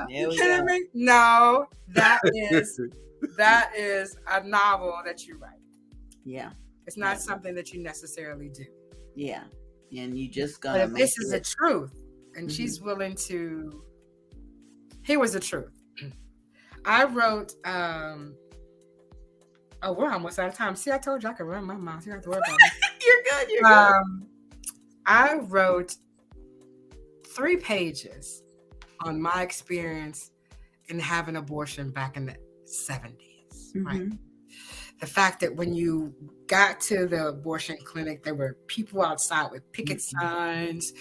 You kidding me? No, that is a novel that you write. Yeah. It's not something that you necessarily do. Yeah. And you just But gonna if this is the truth, and she's willing to, here was the truth. I wrote, we're almost out of time. See, I told you I could run my mouth. You don't have to worry about it. You're good. I wrote 3 pages on my experience in having abortion back in the 70s, right? The fact that when you got to the abortion clinic, there were people outside with picket signs,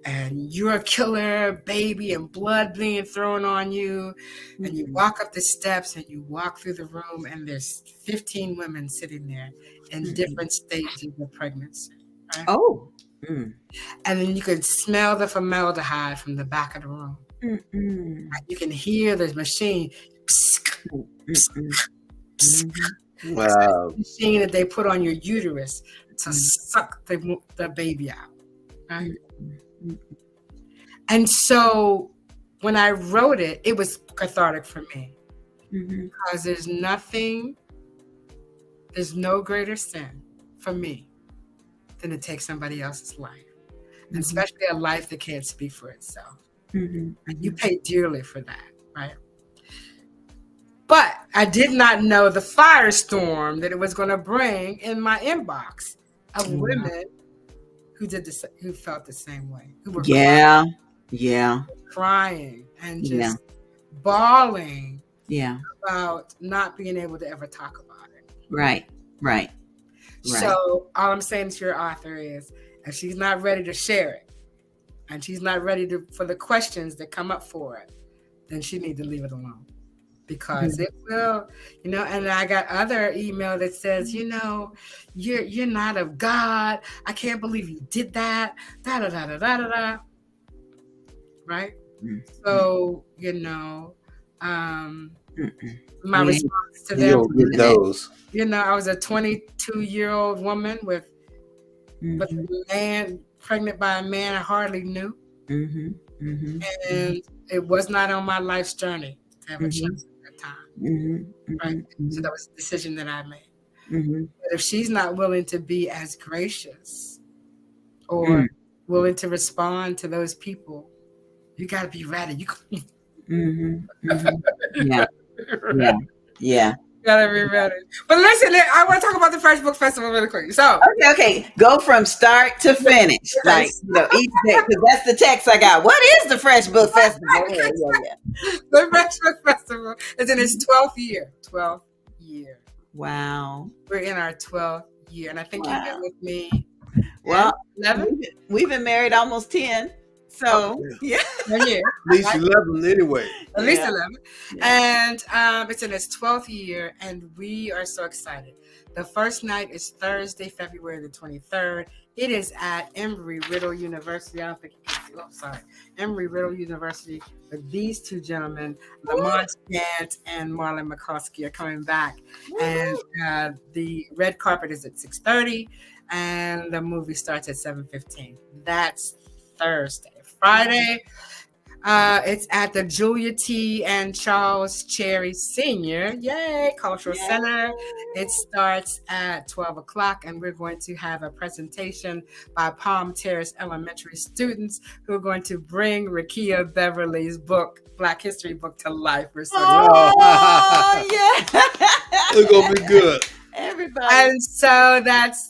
and you're a killer, baby, and blood being thrown on you. And you walk up the steps and you walk through the room, and there's 15 women sitting there in different stages of pregnancy. Right? Oh. And then you could smell the formaldehyde from the back of the room. You can hear the machine. Wow. Machine that they put on your uterus to suck the baby out. Right? And so when I wrote it, it was cathartic for me. Because there's no greater sin for me than to take somebody else's life. And especially a life that can't speak for itself. And you pay dearly for that, right? But I did not know the firestorm that it was going to bring in my inbox of women who felt the same way, who were crying and just bawling about not being able to ever talk about it. Right. So all I'm saying to your author is, if she's not ready to share it, and she's not ready for the questions that come up for it, then she needs to leave it alone. Because it will, and I got other email that says, you're not of God. I can't believe you did that. Da da da da da da da. Right? So, my response to them, those. I was a 22-year-old woman with a man pregnant by a man I hardly knew. And it was not on my life's journey to have a child. Right? So that was a decision that I made. But if she's not willing to be as gracious or willing to respond to those people, you got to be ready. Yeah. Gotta be ready. But listen, I want to talk about the F.R.E.S.H Book Festival really quick. So okay. Go from start to finish, like each day, because that's the text I got. What is the F.R.E.S.H Book Festival? The F.R.E.S.H Book Festival is in its 12th year. 12th year. Wow. We're in our 12th year, and I think you've been with me. Well, 11. We've been married almost 10. So yeah. At least 11 anyway. At least 11. And it's in its 12th year, and we are so excited. The first night is Thursday, February the 23rd. It is at Embry-Riddle University. I don't think you can see. Oh, sorry. Embry-Riddle University. With these two gentlemen, Lamont Gant and Marlon McCoskey, are coming back. And the red carpet is at 6:30, and the movie starts at 7:15. That's Thursday. Friday, it's at the Julia T. and Charles Cherry Sr. Cultural Center. It starts at 12 o'clock, and we're going to have a presentation by Palm Terrace Elementary students who are going to bring Rakia Beverly's book, Black History book, to life. We're so It's going to be good. Everybody. And so that's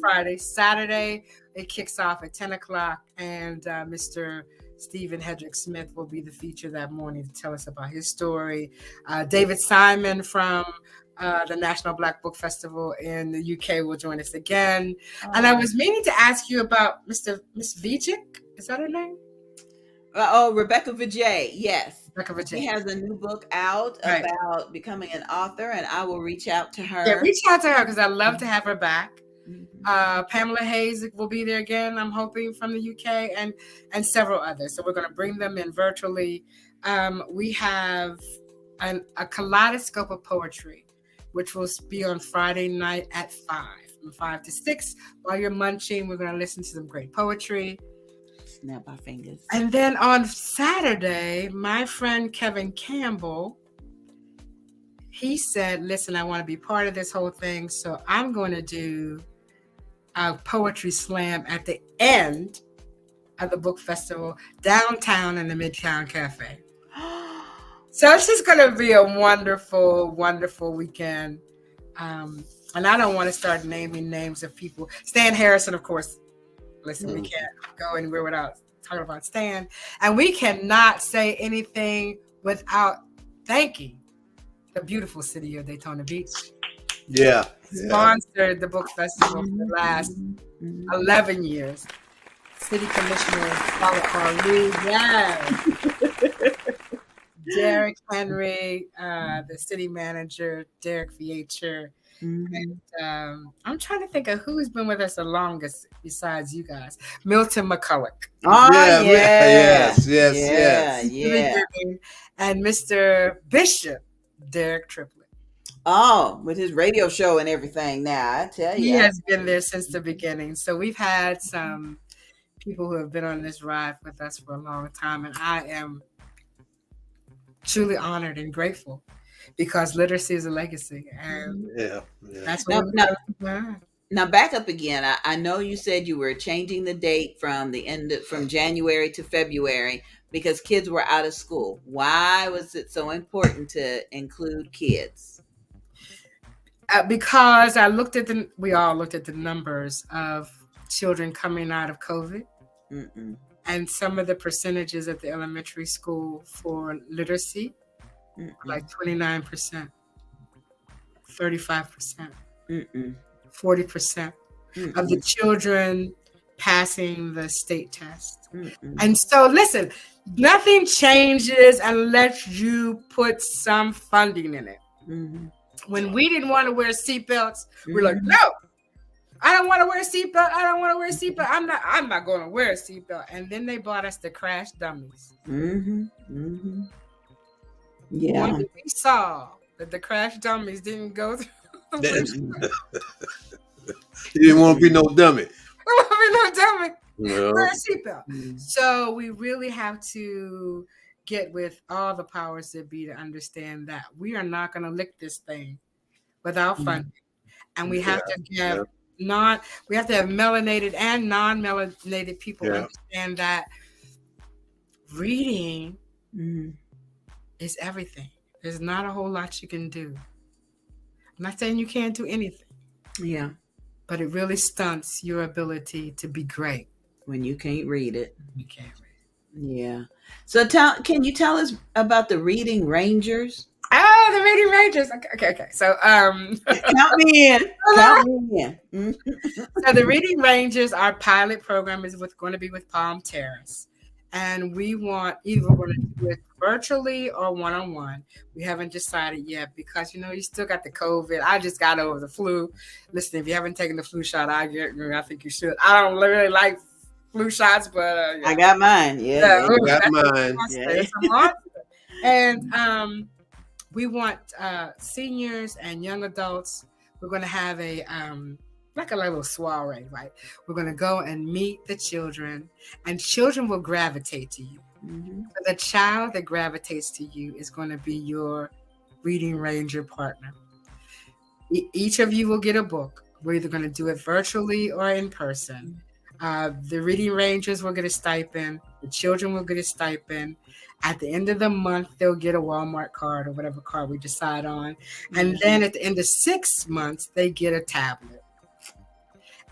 Friday. Saturday, it kicks off at 10 o'clock, and Mr. Stephen Hedrick Smith will be the feature that morning to tell us about his story. David Simon from the National Black Book Festival in the UK will join us again. Oh. And I was meaning to ask you about Miss Vijay. Is that her name? Rebecca Vijay. Yes. Rebecca Vijay. She has a new book out about becoming an author, and I will reach out to her. Yeah, reach out to her because I'd love to have her back. Pamela Hayes will be there again, I'm hoping, from the UK, and several others. So we're going to bring them in virtually. We have a kaleidoscope of poetry, which will be on Friday night at 5, from 5 to 6. While you're munching, we're going to listen to some great poetry. Snap our fingers. And then on Saturday, my friend Kevin Campbell, he said, listen, I want to be part of this whole thing, so I'm going to do a poetry slam at the end of the book festival downtown in the Midtown Cafe. So it's just going to be a wonderful, wonderful weekend. And I don't want to start naming names of people. Stan Harrison, of course. Listen, we can't go anywhere without talking about Stan. And we cannot say anything without thanking the beautiful city of Daytona Beach. Yeah. Sponsored the book festival for the last 11 years. City Commissioner Paula Carlu, Derek Henry, the city manager, Derek F.R.E.S.H. And I'm trying to think of who's been with us the longest besides you guys. Milton McCulloch. Oh, yes. And Mr. Bishop, Derek Triplett. Oh, with his radio show and everything now, I tell you. He has been there since the beginning. So we've had some people who have been on this ride with us for a long time. And I am truly honored and grateful because literacy is a legacy. And that's what now back up again. I know you said you were changing the date from January to February because kids were out of school. Why was it so important to include kids? Because we all looked at the numbers of children coming out of COVID and some of the percentages at the elementary school for literacy, like 29%, 35%, 40% of the children passing the state test. And so listen, nothing changes unless you put some funding in it. When we didn't want to wear seatbelts, we're like, no, I don't want to wear a seatbelt. I don't want to wear a seatbelt. I'm not going to wear a seatbelt. And then they bought us the crash dummies. Yeah. When we saw that the crash dummies didn't go through, you didn't want to be no dummy. Wear a seatbelt. So we really have to get with all the powers that be to understand that we are not going to lick this thing without funding. And we have to have we have to have melanated and non-melanated people understand that reading is everything. There's not a whole lot you can do. I'm not saying you can't do anything. Yeah. But it really stunts your ability to be great. When you can't read it. You can't read it. Yeah. So can you tell us about the Reading Rangers? Oh, the Reading Rangers. Okay. So count me in. So the Reading Rangers, our pilot program is going to be with Palm Terrace. And we want either we're going to do it virtually or one-on-one. We haven't decided yet because, you still got the COVID. I just got over the flu. Listen, if you haven't taken the flu shot, I think you should. I don't really like flu shots, but I got mine. Yeah, I got mine. It's a monster. And we want seniors and young adults. We're going to have a like a little soiree, right? We're going to go and meet the children, and children will gravitate to you. So the child that gravitates to you is going to be your Reading Ranger partner. Each of you will get a book. We're either going to do it virtually or in person. The Reading Rangers will get a stipend. The children will get a stipend. At the end of the month, they'll get a Walmart card or whatever card we decide on. And then at the end of 6 months, they get a tablet.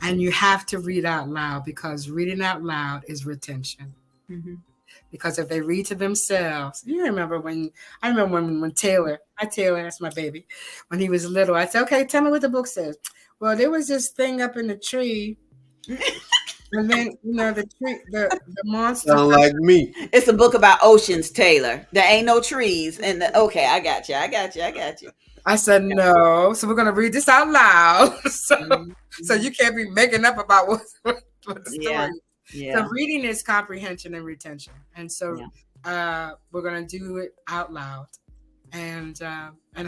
And you have to read out loud because reading out loud is retention. because if they read to themselves, I remember when Taylor, that's my baby, when he was little, I said, okay, tell me what the book says. Well, there was this thing up in the tree. And then, the tree, the monster. Sound like me. It's a book about oceans, Taylor. There ain't no trees. And okay, I got you. I said, no. So we're going to read this out loud. So you can't be making up about what the story is. Yeah. So reading is comprehension and retention. And so we're going to do it out loud. And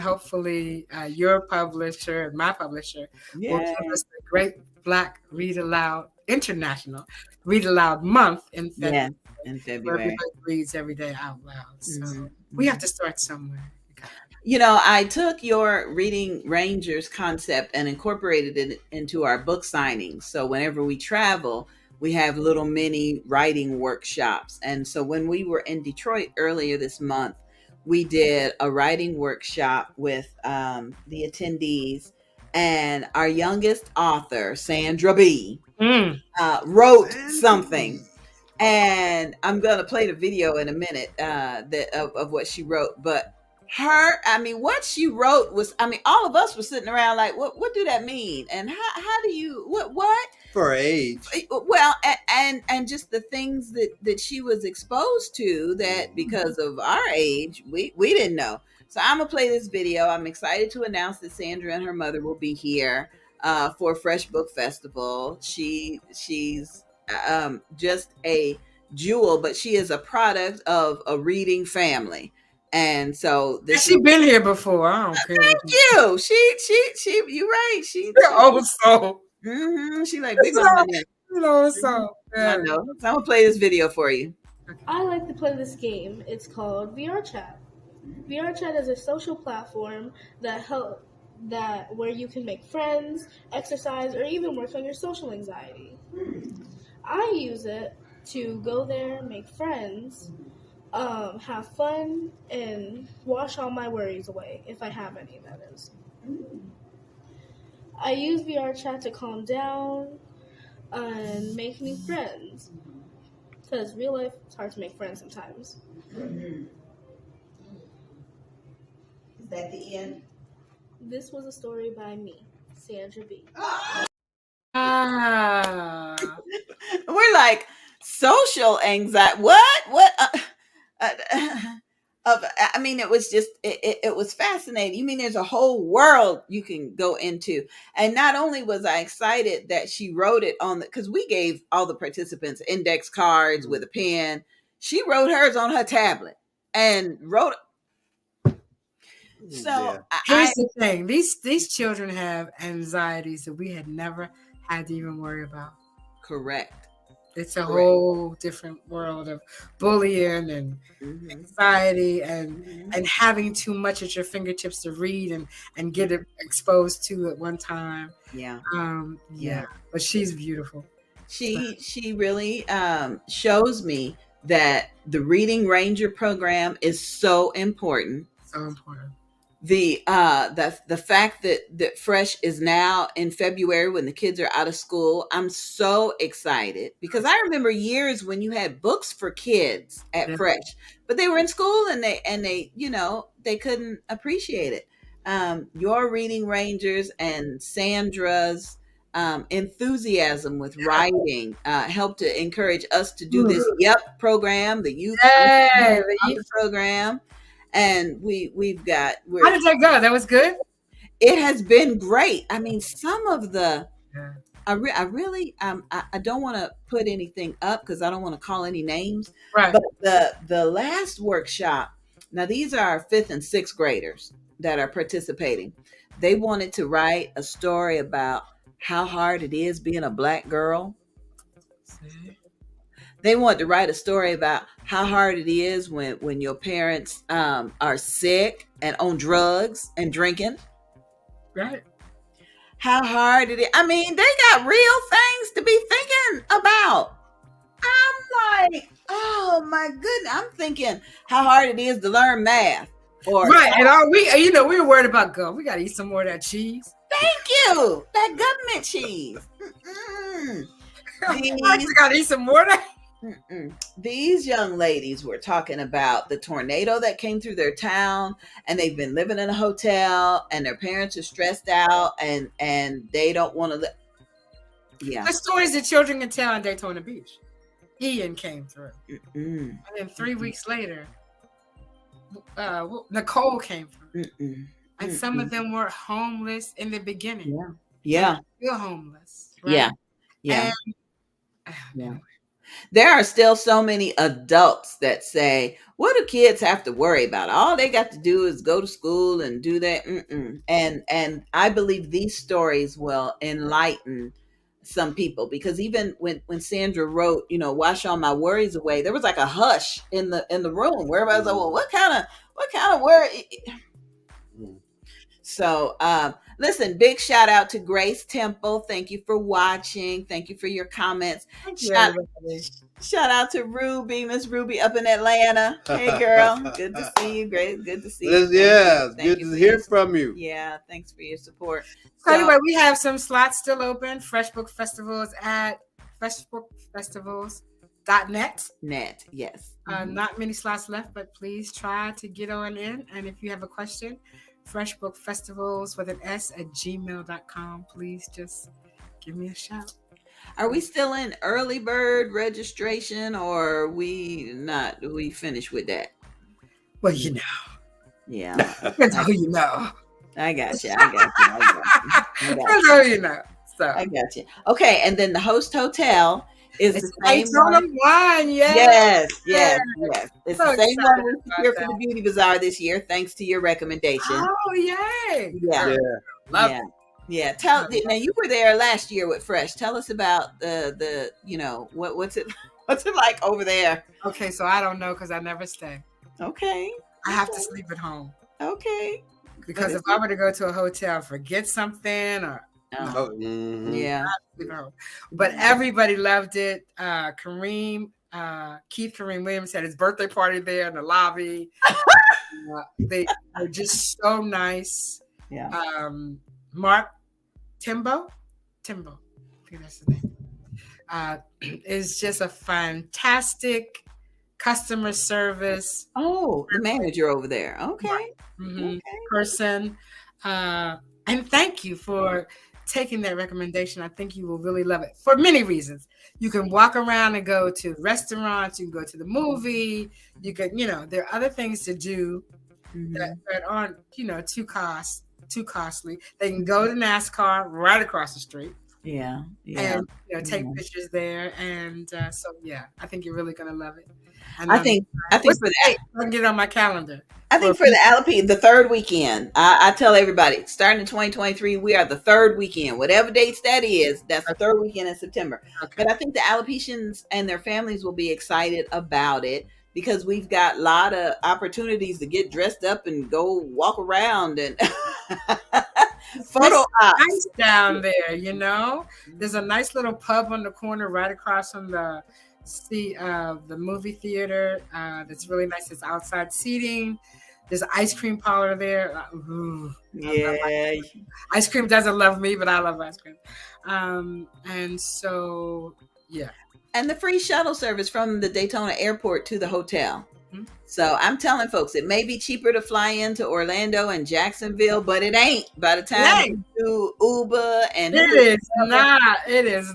hopefully your publisher and my publisher will give us the Great Black Read Aloud International Read Aloud Month in February. Yeah, in February. Where everybody reads every day out loud. So we have to start somewhere. I took your Reading Rangers concept and incorporated it into our book signings. So whenever we travel, we have little mini writing workshops. And so when we were in Detroit earlier this month, we did a writing workshop with the attendees, and our youngest author, Sandra B, wrote something. And I'm going to play the video in a minute of what she wrote. But what she wrote was, all of us were sitting around like, what do that mean? And how do you, what? F.R.E.S.H. Well, and just the things that she was exposed to that because of our age, we didn't know. So I'm going to play this video. I'm excited to announce that Sandra and her mother will be here for F.R.E.S.H Book Festival. She's just a jewel, but she is a product of a reading family. And so she's been here before. I don't care. Thank you. She you're right. She's old soul. She like big on my old soul. I know. So I'm gonna play this video for you. I like to play this game. It's called VR Chat. VR Chat is a social platform where you can make friends, exercise, or even work on your social anxiety. I use it to go there, make friends, have fun, and wash all my worries away, if I have any, that is. I use VR Chat to calm down and make new friends, because real life, it's hard to make friends sometimes. Is that the end? This was a story by me, Sandra B. We're like, social anxiety. What? It was just, it was fascinating. You mean there's a whole world you can go into. And not only was I excited that she wrote it because we gave all the participants index cards with a pen. She wrote hers on her tablet and wrote. So here's the thing. These children have anxieties that we had never had to even worry about. Correct. It's a whole different world of bullying and anxiety and having too much at your fingertips to read and get it exposed to at one time. Yeah. But she's beautiful. She really shows me that the Reading Ranger program is so important. So important. The fact that F.R.E.S.H is now in February when the kids are out of school, I'm so excited because I remember years when you had books for kids at F.R.E.S.H, but they were in school and they they couldn't appreciate it. Your Reading Rangers and Sandra's enthusiasm with writing helped to encourage us to do this program, the youth program. And we've got. How did that go? That was good. It has been great. Some of the. I really I don't want to put anything up because I don't want to call any names. Right. But the last workshop. Now these are 5th and 6th graders that are participating. They wanted to write a story about how hard it is being a Black girl. They want to write a story about how hard it is when your parents are sick and on drugs and drinking. Right. How hard it is. They got real things to be thinking about. I'm like, oh my goodness. I'm thinking how hard it is to learn math. Right. And we were worried about God. We got to eat some more of that cheese. Thank you. That government cheese. I got to eat some more of that. These young ladies were talking about the tornado that came through their town, and they've been living in a hotel, and their parents are stressed out, and they don't want to live. Yeah. The stories that children can tell on Daytona Beach. Ian came through. And then 3 weeks later, Nicole came through. And some of them were homeless in the beginning. Yeah. Still homeless. Right? Yeah. And, there are still so many adults that say, what do kids have to worry about? All they got to do is go to school and do that. And I believe these stories will enlighten some people, because even when Sandra wrote, wash all my worries away, there was like a hush in the room where everybody was like, well, what kind of worry? So listen, big shout out to Grace Temple. Thank you for watching. Thank you for your comments. Shout out to Ruby, Miss Ruby up in Atlanta. Hey girl, good to see you. Great, good to see you. Yeah, good to hear from you. Yeah, thanks for your support. So anyway, we have some slots still open. Fresh Book Festivals at freshbookfestivals.net. Yes. Not many slots left, but please try to get on in. And if you have a question, freshbookfestivals with an S at gmail.com. Please just give me a shout. Are we still in early bird registration, or we finished with that? Well, you know. Yeah. That's how you know. I got you. That's how you know. So I got you. Okay, and then the host hotel is the same one. Yes. It's the same one we secured for the Beauty Bazaar this year, thanks to your recommendation. Oh, yay! Yeah. Love it. Yeah. Now you were there last year with F.R.E.S.H. Tell us about the what's it like over there? Okay, so I don't know because I never stay. Okay. I have to sleep at home. Okay. Because if I were to go to a hotel, forget something or yeah. But everybody loved it. Keith Kareem Williams had his birthday party there in the lobby. They were just so nice. Yeah. Mark Timbo, I think that's his name, is just a fantastic customer service. Oh, the manager over there. Okay. Person. And thank you for taking that recommendation. I think you will really love it for many reasons. You can walk around and go to restaurants. You can go to the movie. You can, there are other things to do that aren't, too costly. They can go to NASCAR right across the street. Yeah. And take pictures there. And I think you're really gonna love it. And I think for that, I can get it on my calendar. I think for the Alopecia, the third weekend, I tell everybody, starting in 2023, we are the third weekend. Whatever dates that is, that's the third weekend in September. Okay. But I think the Alopecians and their families will be excited about it, because we've got a lot of opportunities to get dressed up and go walk around and photo ops. Nice down there, There's a nice little pub on the corner right across from the movie theater. That's really nice. It's outside seating. There's an ice cream parlor there. Ice cream doesn't love me, but I love ice cream. And so, yeah. And the free shuttle service from the Daytona airport to the hotel. So I'm telling folks, it may be cheaper to fly into Orlando and Jacksonville, but it ain't. By the time you do Uber and it is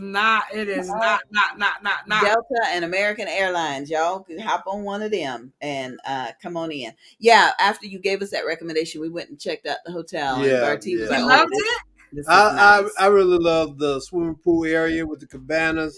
not Delta and American Airlines, y'all can hop on one of them and come on in. Yeah, after you gave us that recommendation, we went and checked out the hotel. And Bartee was like, loved it. Nice. I really love the swimming pool area with the cabanas,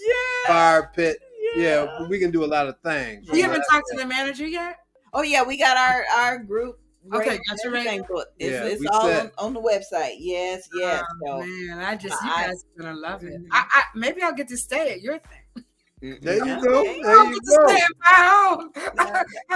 fire pit. Yeah, we can do a lot of things. You haven't talked to the manager yet? Oh yeah, we got our group. Okay, got your rating. It's all on the website. Yes. Oh, so, man, you guys are gonna love it. I maybe I'll get to stay at your thing. There you go. I'll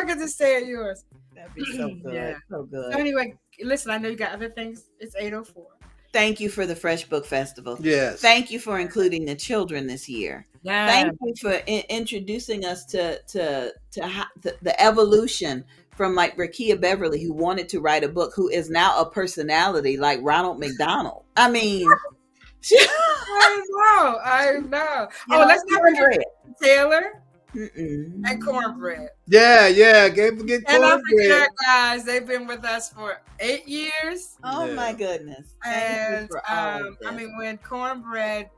get to stay at yours. That'd be so good. So good. So anyway, listen, I know you got other things. It's 8:04. Thank you for the F.R.E.S.H Book Festival. Yes. Thank you for including the children this year. Yeah. Thank you for introducing us to the evolution from like Rakia Beverly, who wanted to write a book, who is now a personality like Ronald McDonald. I mean, I know. Oh, let's not forget Taylor. and cornbread. Yeah. Can't forget And I cornbread. forget, guys, they've been with us for 8 years. Oh my goodness! And Thank you for all of this. I mean, when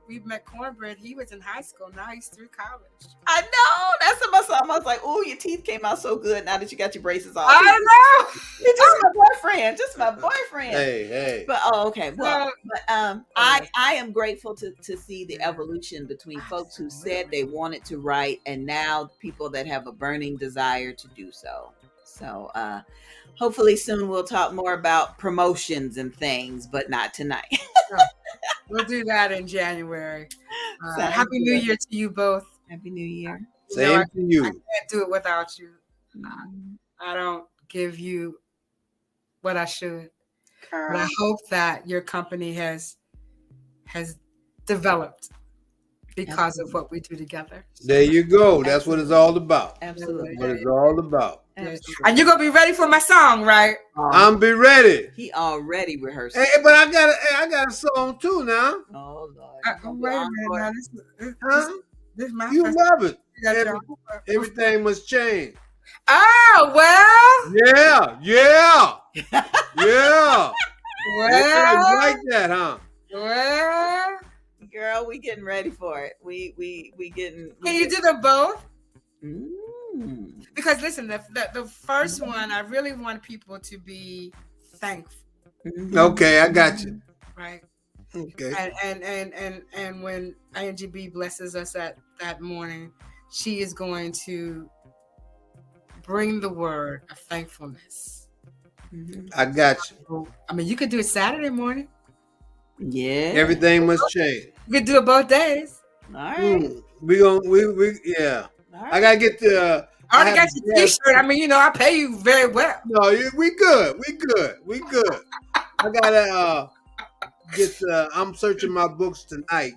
we met Cornbread, he was in high school. Now he's through college. I know. That's what my son was like. Oh, your teeth came out so good now that you got your braces off. I know. He's just my boyfriend. Just my boyfriend. Hey. But okay. Well, I am grateful to see the evolution between folks who said they wanted to write and now people that have a burning desire to do so. So hopefully soon we'll talk more about promotions and things, but not tonight. We'll do that in January. Happy New Year to you both. Happy New Year. Same to you. I can't do it without you. I don't give you what I should. Girl. But I hope that your company has developed because of what we do together. There you go. That's what it's all about. Absolutely. What it's all about. Absolutely. And you're gonna be ready for my song, right? I'm be ready. He already rehearsed. Hey, but I got a song too now. Oh Lord. Wait a minute. Now, this is my You first love it. time. Everything must change. Oh well. Yeah. Well. Like that, huh? Well. Girl, we getting ready for it. We getting. Can you do them both? Mm. Because listen, the first one, I really want people to be thankful. Okay, I got you. Right. Okay. And when Angie B blesses us that morning, she is going to bring the word of thankfulness. I got you. I mean, you could do it Saturday morning. Yeah. Everything must change. You could do it both days. All right. We yeah. All right. I gotta get the. I already got your T-shirt. I mean, I pay you very well. No, we good. I gotta get. I'm searching my books tonight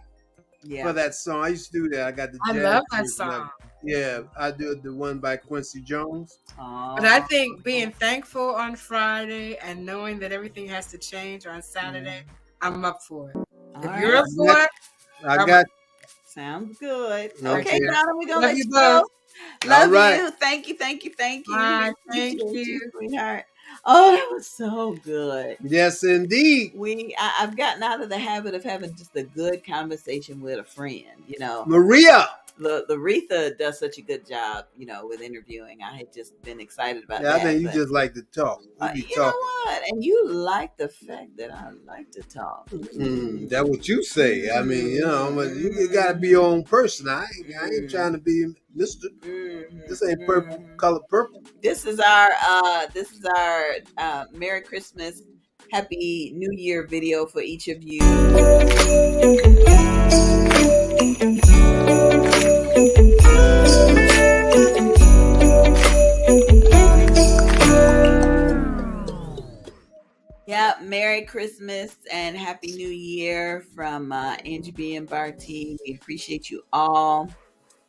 for that song. I used to do that. I got the. I love that song. Yeah, I do the one by Quincy Jones. But I think being thankful on Friday and knowing that everything has to change on Saturday, I'm up for it. If you're up for it, I got. Sounds good. Okay, Donna, we're gonna love let you you go. Love you. Thank you. Thank you, sweetheart. Oh, that was so good. Yes, indeed. I've gotten out of the habit of having just a good conversation with a friend. Maria. Aretha does such a good job, with interviewing. I had just been excited about that. I think you just like to talk. You know what? And you like the fact that I like to talk. That's what you say. I mean, you got to be your own person. I ain't trying to be Mr. This ain't purple, color purple. This is our Merry Christmas, Happy New Year video for each of you. Yeah, Merry Christmas and Happy New Year from Angie B and Bartee. We appreciate you all.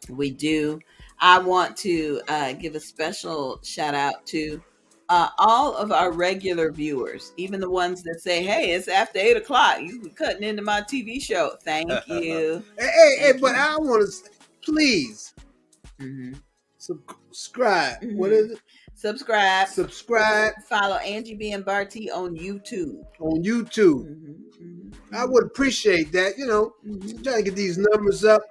We do. I want to give a special shout out to all of our regular viewers, even the ones that say, "Hey, it's after 8 o'clock. You cutting into my TV show." Thank you. Hey, but I want to please subscribe. What is it? Subscribe. Follow Angie B and Bartee on YouTube. I would appreciate that. Trying to get these numbers up.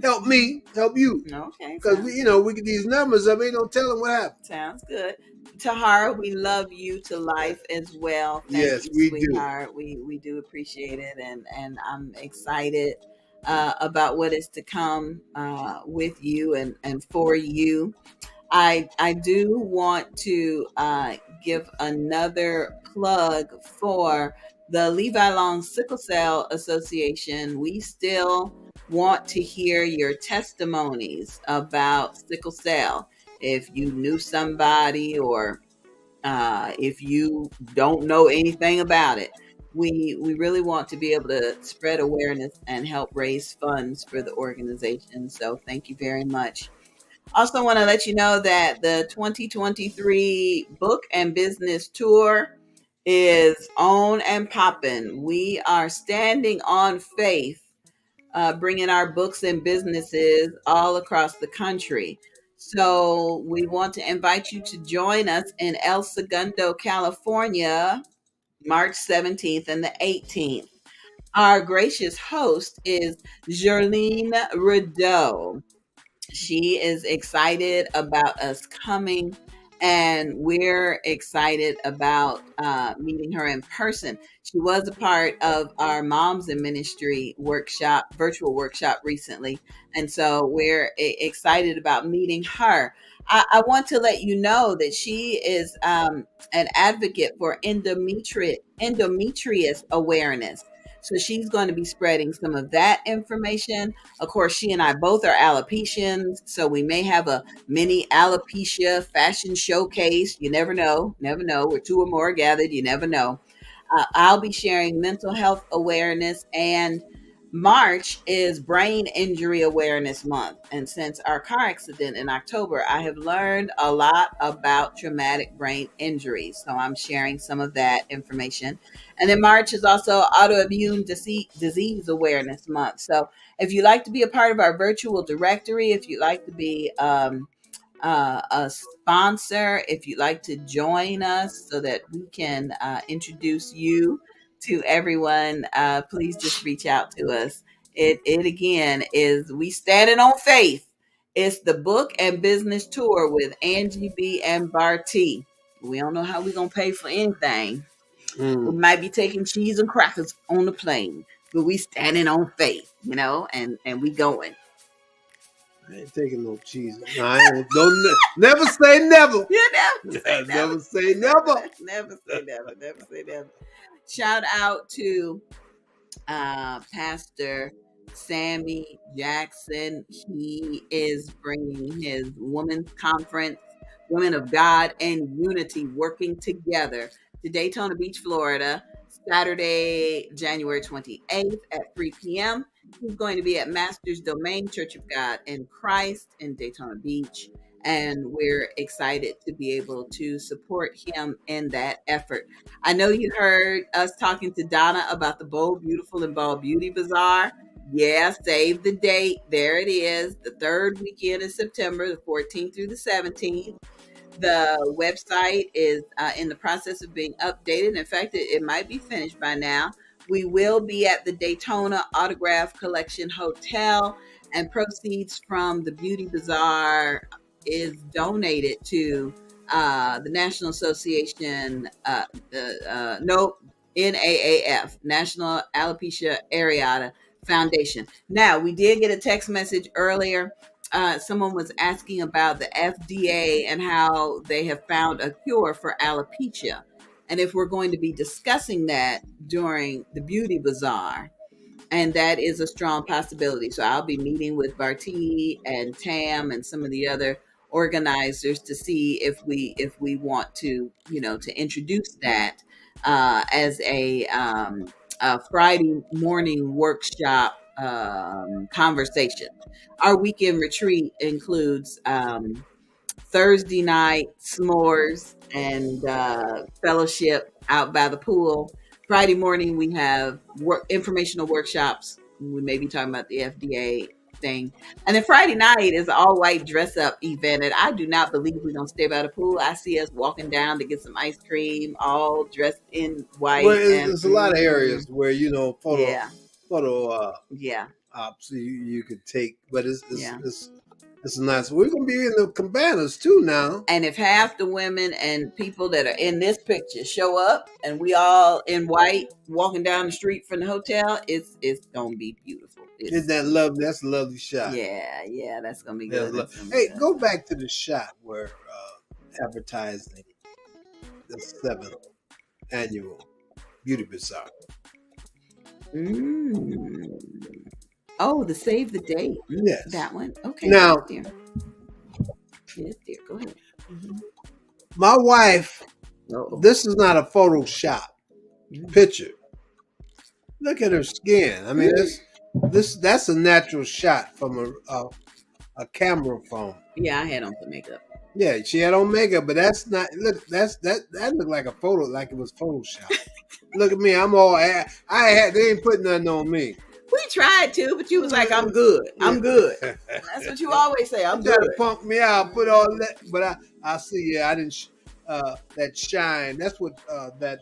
Help me, help you. Okay. Because we get these numbers up. Ain't no telling what happens. Sounds good. Tahara, we love you to life as well. Yes, we do. We do appreciate it, and I'm excited about what is to come with you and for you. I do want to give another plug for the Levi Long Sickle Cell Association. We still want to hear your testimonies about sickle cell. If you knew somebody or if you don't know anything about it, we really want to be able to spread awareness and help raise funds for the organization. So thank you very much. Also want to let you know that the 2023 book and business tour is on and popping. We are standing on faith bringing our books and businesses all across the country. So we want to invite you to join us in El Segundo, California, March 17th and the 18th. Our gracious host is Jerlene Rideau. She is excited about us coming, and we're excited about meeting her in person. She was a part of our Moms in Ministry workshop, virtual workshop recently, and so we're excited about meeting her. I want to let you know that she is an advocate for endometrius awareness. So she's going to be spreading some of that information. Of course, she and I both are alopecians, so we may have a mini alopecia fashion showcase. You never know. Never know. Where two or more are gathered, you never know. I'll be sharing mental health awareness, and March is Brain Injury Awareness Month. And since our car accident in October, I have learned a lot about traumatic brain injuries. So I'm sharing some of that information. And then March is also Autoimmune Disease Awareness Month. So if you'd like to be a part of our virtual directory, if you'd like to be a sponsor, if you'd like to join us so that we can introduce you to everyone, please just reach out to us. It again is We Standing on Faith. It's the book and business tour with Angie B and Bartee. We don't know how we're gonna pay for anything. We might be taking cheese and crackers on the plane, but we standing on faith, and we going. I ain't taking no cheese. No, I ain't. Don't never say never. You never Never say never. Never say never. Never say never. Shout out to Pastor Sammy Jackson. He is bringing his women's conference, Women of God and Unity, working together, to Daytona Beach, Florida, Saturday, January 28th at 3 p.m. He's going to be at Master's Domain Church of God in Christ in Daytona Beach. And we're excited to be able to support him in that effort. I know you heard us talking to Donna about the Bold, Beautiful, and Bald Beauty Bazaar. Yeah, save the date. There it is. The third weekend of September, the 14th through the 17th. The website is in the process of being updated. In fact, it might be finished by now. We will be at the Daytona Autograph Collection Hotel, and proceeds from the Beauty Bazaar is donated to the National Association, NAAF, National Alopecia Areata Foundation. Now, we did get a text message earlier. Someone was asking about the FDA and how they have found a cure for alopecia, and if we're going to be discussing that during the Beauty Bazaar. And that is a strong possibility. So I'll be meeting with Bartee and Tam and some of the other organizers to see if we want to, to introduce that as a Friday morning workshop conversation. Our weekend retreat includes Thursday night s'mores and fellowship out by the pool. Friday morning, we have informational workshops. We may be talking about the FDA thing. And then Friday night is an all-white dress-up event. And I do not believe we're going to stay by the pool. I see us walking down to get some ice cream, all dressed in white. Well, there's a lot of areas where, photo yeah. ops you could take. But it's nice. We're going to be in the cabanas too now. And if half the women and people that are in this picture show up and we all in white walking down the street from the hotel, it's going to be beautiful. Isn't that lovely? That's a lovely shot. Yeah, that's going to be good. Hey, go back to the shot where advertising the 7th annual Beauty Bazaar. Oh, the save the date. Yes. That one. Okay. Now, yes, dear. Go ahead. Mm-hmm. My wife, this is not a Photoshop picture. Look at her skin. I mean, that's a natural shot from a camera phone. Yeah, I had on some makeup. Yeah, she had on makeup, but that's not. Look, that looked like a photo, like it was Photoshop. Look at me. I'm all. They ain't putting nothing on me. We tried to, but you was like, I'm good. I'm good. That's what you always say. I'm trying good. to pump me out, put all that, but I see. Yeah, I didn't. That shine. That's what that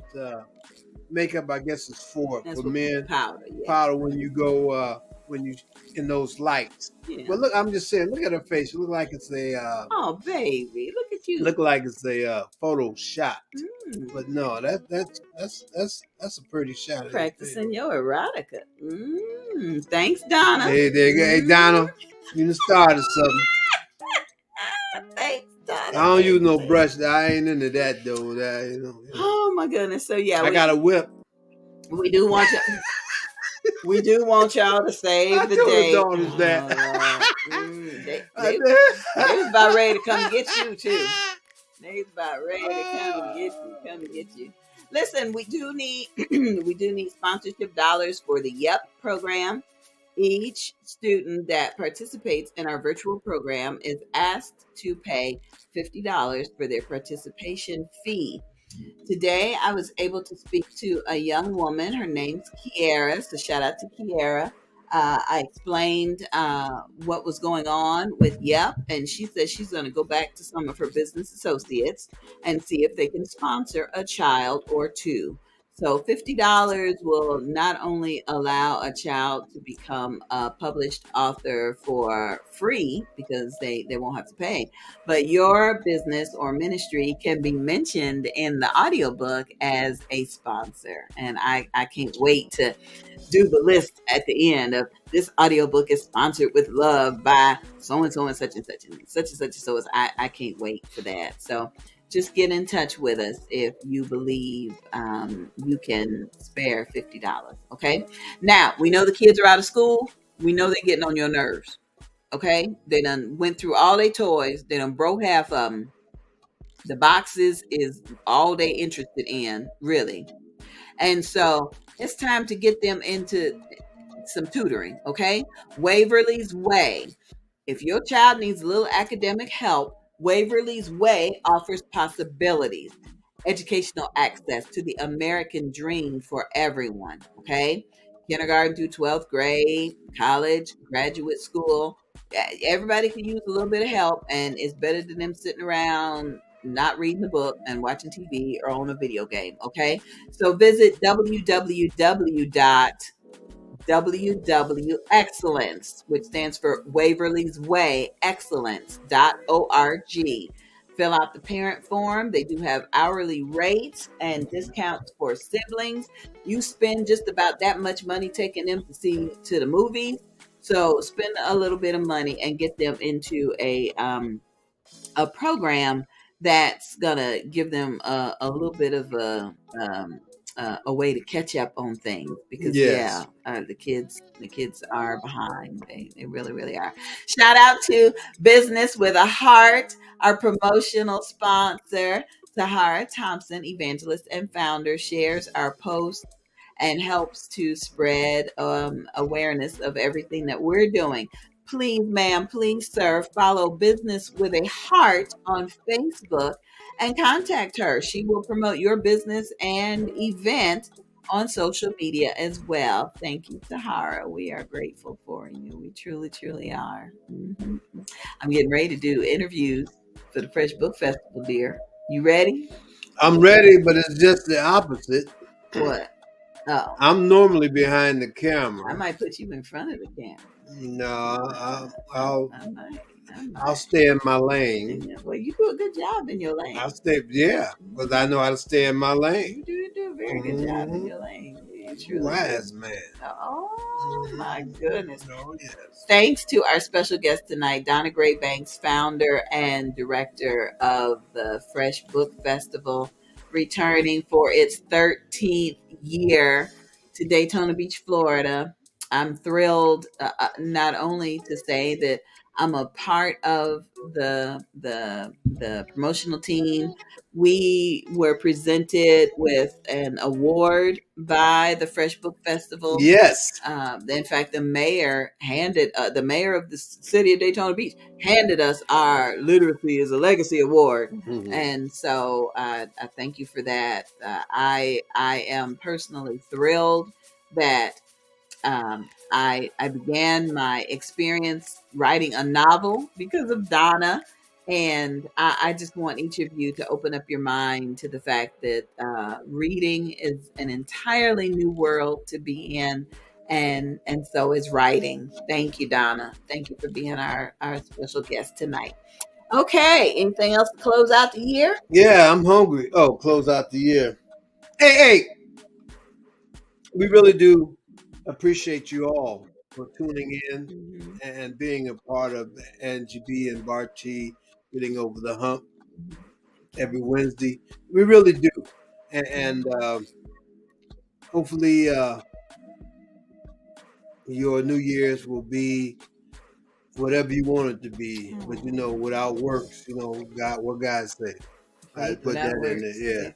makeup, I guess, is for men. Powder. Yeah. Powder when you go when you in those lights. Yeah. But look, I'm just saying. Look at her face. It look like it's a. Oh, baby, look at you. Look like it's a photo shot. But no, that's a pretty shot. Practicing your erotica. Thanks, Donna. Hey, Donna, you done started something. Thanks, Donna. I don't use no brush. I ain't into that though. Oh my goodness. So yeah, I got a whip. We do want you. We do want y'all to save the day. They was about ready to come get you too. They was about ready to come get you. Listen, we do need sponsorship dollars for the YEP program. Each student that participates in our virtual program is asked to pay $50 for their participation fee. Today, I was able to speak to a young woman. Her name's Kiara. So shout out to Kiara. I explained what was going on with YEP, and she said she's going to go back to some of her business associates and see if they can sponsor a child or two. So $50 will not only allow a child to become a published author for free because they won't have to pay, but your business or ministry can be mentioned in the audiobook as a sponsor. And I can't wait to do the list at the end of this audiobook is sponsored with love by so-and-so and such and such and such and such. So I can't wait for that. So just get in touch with us if you believe you can spare $50. Okay. Now we know the kids are out of school. We know they're getting on your nerves. Okay. They done went through all their toys. They done broke half of them. The boxes is all they interested in, really. And so it's time to get them into some tutoring. Okay. Waverly's Way. If your child needs a little academic help, Waverly's Way offers possibilities, educational access to the American dream for everyone, okay? Kindergarten through 12th grade, college, graduate school. Everybody can use a little bit of help, and it's better than them sitting around not reading the book and watching TV or on a video game, okay? So visit www. Excellence, which stands for Waverly's Way, excellence.org. Fill out the parent form. They do have hourly rates and discounts for siblings. You spend just about that much money taking them to the movies. So spend a little bit of money and get them into a program that's gonna give them a little bit of a way to catch up on things because the kids are behind. They really, really are. Shout out to Business with a Heart, our promotional sponsor. Tahara Thompson, evangelist and founder, shares our posts and helps to spread awareness of everything that we're doing. Please, ma'am, please, sir, follow Business with a Heart on Facebook and contact her. She will promote your business and event on social media as well. Thank you, Tahara. We are grateful for you. We truly, truly are. Mm-hmm. I'm getting ready to do interviews for the Fresh Book Festival, dear. You ready? I'm ready, but it's just the opposite. What? Oh. I'm normally behind the camera. I might put you in front of the camera. No, I'll stay in my lane. Well, you do a good job in your lane. I'll stay, because I know how to stay in my lane. You do a very good job in your lane. Wise man. Oh my goodness. Oh, yes. Thanks to our special guest tonight, Donna Gray-Banks, founder and director of the Fresh Book Festival, returning for its 13th year to Daytona Beach, Florida. I'm thrilled not only to say that I'm a part of the promotional team. We were presented with an award by the Fresh Book Festival. Yes. In fact, the mayor of the city of Daytona Beach handed us our Literacy is a Legacy Award. Mm-hmm. And so I thank you for that. I am personally thrilled that I began my experience writing a novel because of Donna. And I just want each of you to open up your mind to the fact that reading is an entirely new world to be in. And so is writing. Thank you, Donna. Thank you for being our special guest tonight. Okay. Anything else to close out the year? Yeah, I'm hungry. Oh, close out the year. Hey, we really do appreciate you all for tuning in and being a part of Angie B and Bartee getting over the hump every Wednesday. We really do. And hopefully your New Year's will be whatever you want it to be. But without works, what God said. I put that in there. Yeah.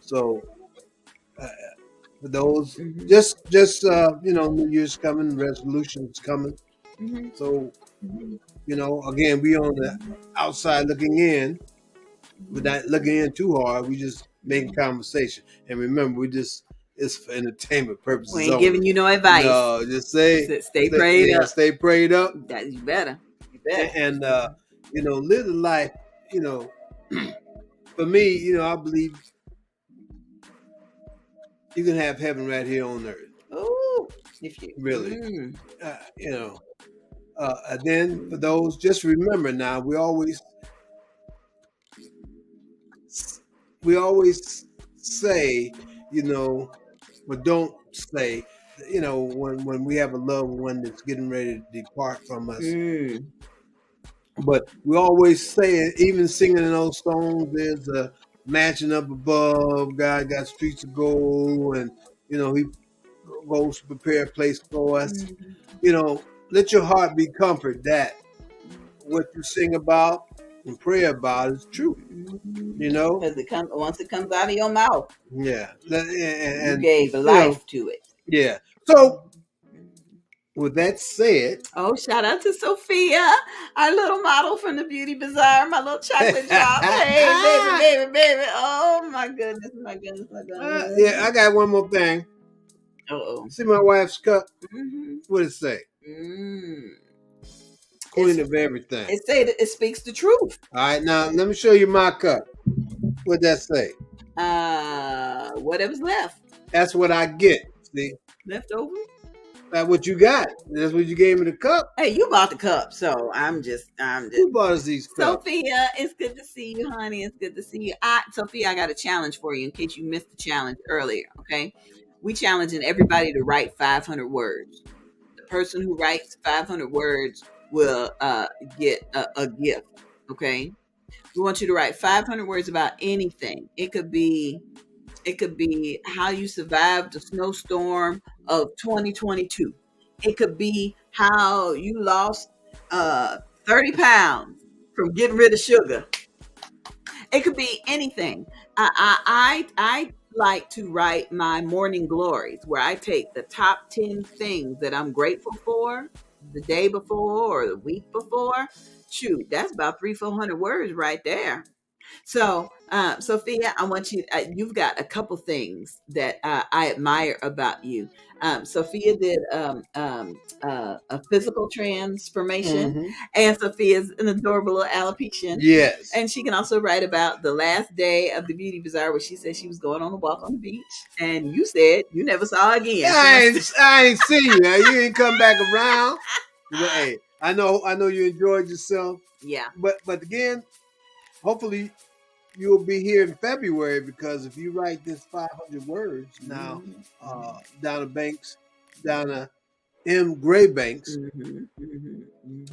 So for those, just New Year's coming, resolutions coming. So again, we on the outside looking in, but not looking in too hard. We just making conversation. And remember, it's for entertainment purposes. We ain't giving you no advice. No, just stay prayed up. Stay prayed up. You better. And live the life. For me, I believe you can have heaven right here on earth. Oh, if you really, and then for those, just remember now, we always say, but don't say, when we have a loved one that's getting ready to depart from us. But we always say it, even singing in those songs, there's a mansion up above, God got streets of gold, and he goes to prepare a place for us. Let your heart be comforted that what you sing about and pray about is true. Because once it comes out of your mouth, and you gave life to it. Yeah. So with that said, shout out to Sophia, our little model from the Beauty Bazaar, my little chocolate drop. Hey, baby. Oh my goodness. I got one more thing. See my wife's cup? What does it say? Queen of everything. It speaks the truth. All right, now let me show you my cup. What'd that say? Whatever's left. That's what I get. See? Leftover? That's what you got. That's what you gave me the cup. Hey, you bought the cup, so I'm just. Who bought us these cups? Sophia, it's good to see you, honey. It's good to see you. Sophia, I got a challenge for you in case you missed the challenge earlier. Okay, we challenging everybody to write 500 words. The person who writes 500 words will get a gift. Okay, we want you to write 500 words about anything. It could be how you survived the snowstorm of 2022. It could be how you lost 30 pounds from getting rid of sugar. It could be anything. I like to write my morning glories, where I take the top 10 things that I'm grateful for the day before or the week before. Shoot, that's about 300-400 words right there. So, Sophia, I want you, you've got a couple things that I admire about you. Sophia did a physical transformation, and Sophia's an adorable little alopecian. Yes. And she can also write about the last day of the Beauty Bazaar, where she said she was going on a walk on the beach, and you said you never saw her again. I ain't seen you. You ain't come back around. But, hey, I know you enjoyed yourself. Yeah. But again, hopefully you'll be here in February, because if you write this 500 words now, Donna Gray-Banks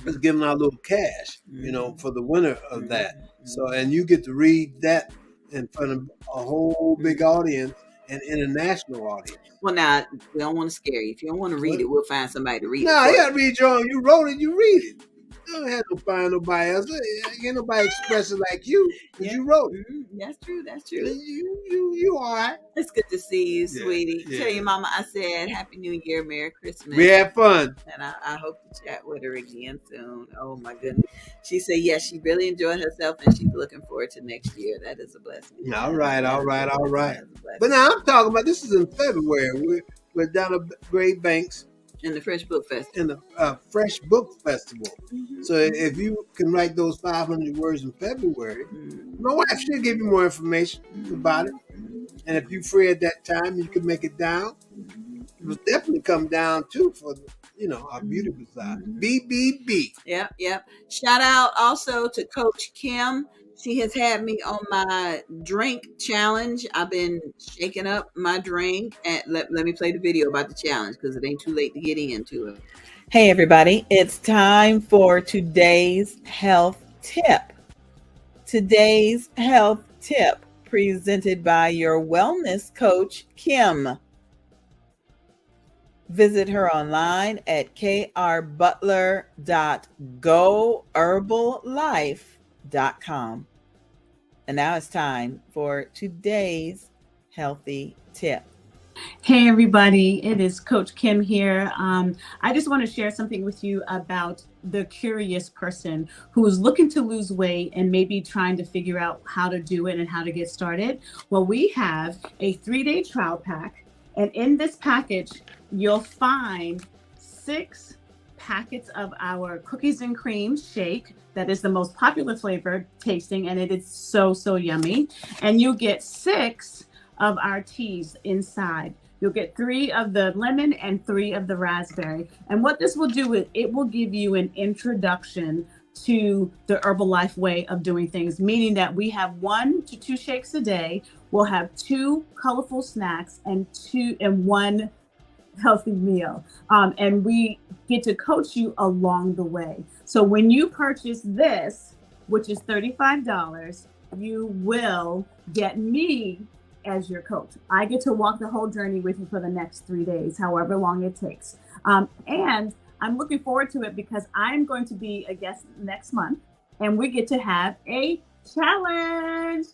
is giving out a little cash, for the winner of that. So, and you get to read that in front of a whole big audience, an international audience. Well, now, we don't want to scare you. If you don't want to read it, we'll find somebody to read it. No, you got to read your own. You wrote it, you read it. You don't have to find nobody else. Ain't nobody express it like you, because you wrote it. That's true. You all right. It's good to see you, sweetie. Tell your mama I said Happy New Year, Merry Christmas. We had fun. And I hope to chat with her again soon. Oh, my goodness. She said, yes, she really enjoyed herself, and she's looking forward to next year. That is a blessing. All right. But now I'm talking about, this is in February. with Donna Gray-Banks in the Fresh Book Festival. in the F.R.E.S.H Book Festival. So if you can write those 500 words in February, my wife should give you more information about it. And if you're free at that time, you can make it down. It will definitely come down too for our beautiful side. BBB. Yep. Shout out also to Coach Kim. She has had me on my drink challenge. I've been shaking up my drink. And let me play the video about the challenge because it ain't too late to get into it. Hey, everybody. It's time for today's health tip. Today's health tip presented by your wellness coach, Kim. Visit her online at krbutler.goherballife.com. And now it's time for today's healthy tip. Hey everybody, it is Coach Kim here. I just want to share something with you about the curious person who is looking to lose weight and maybe trying to figure out how to do it and how to get started. Well, we have a 3-day trial pack, and in this package, you'll find 6 packets of our cookies and cream shake. That is the most popular flavor tasting, and it is so yummy. And you'll get 6 of our teas inside. You'll get 3 of the lemon and 3 of the raspberry. And what this will do is it will give you an introduction to the Herbalife way of doing things, meaning that we have 1 to 2 shakes a day. We'll have 2 colorful snacks and 1 healthy meal. And we get to coach you along the way. So when you purchase this, which is $35, you will get me as your coach. I get to walk the whole journey with you for the next 3 days, however long it takes. And I'm looking forward to it because I'm going to be a guest next month and we get to have a challenge.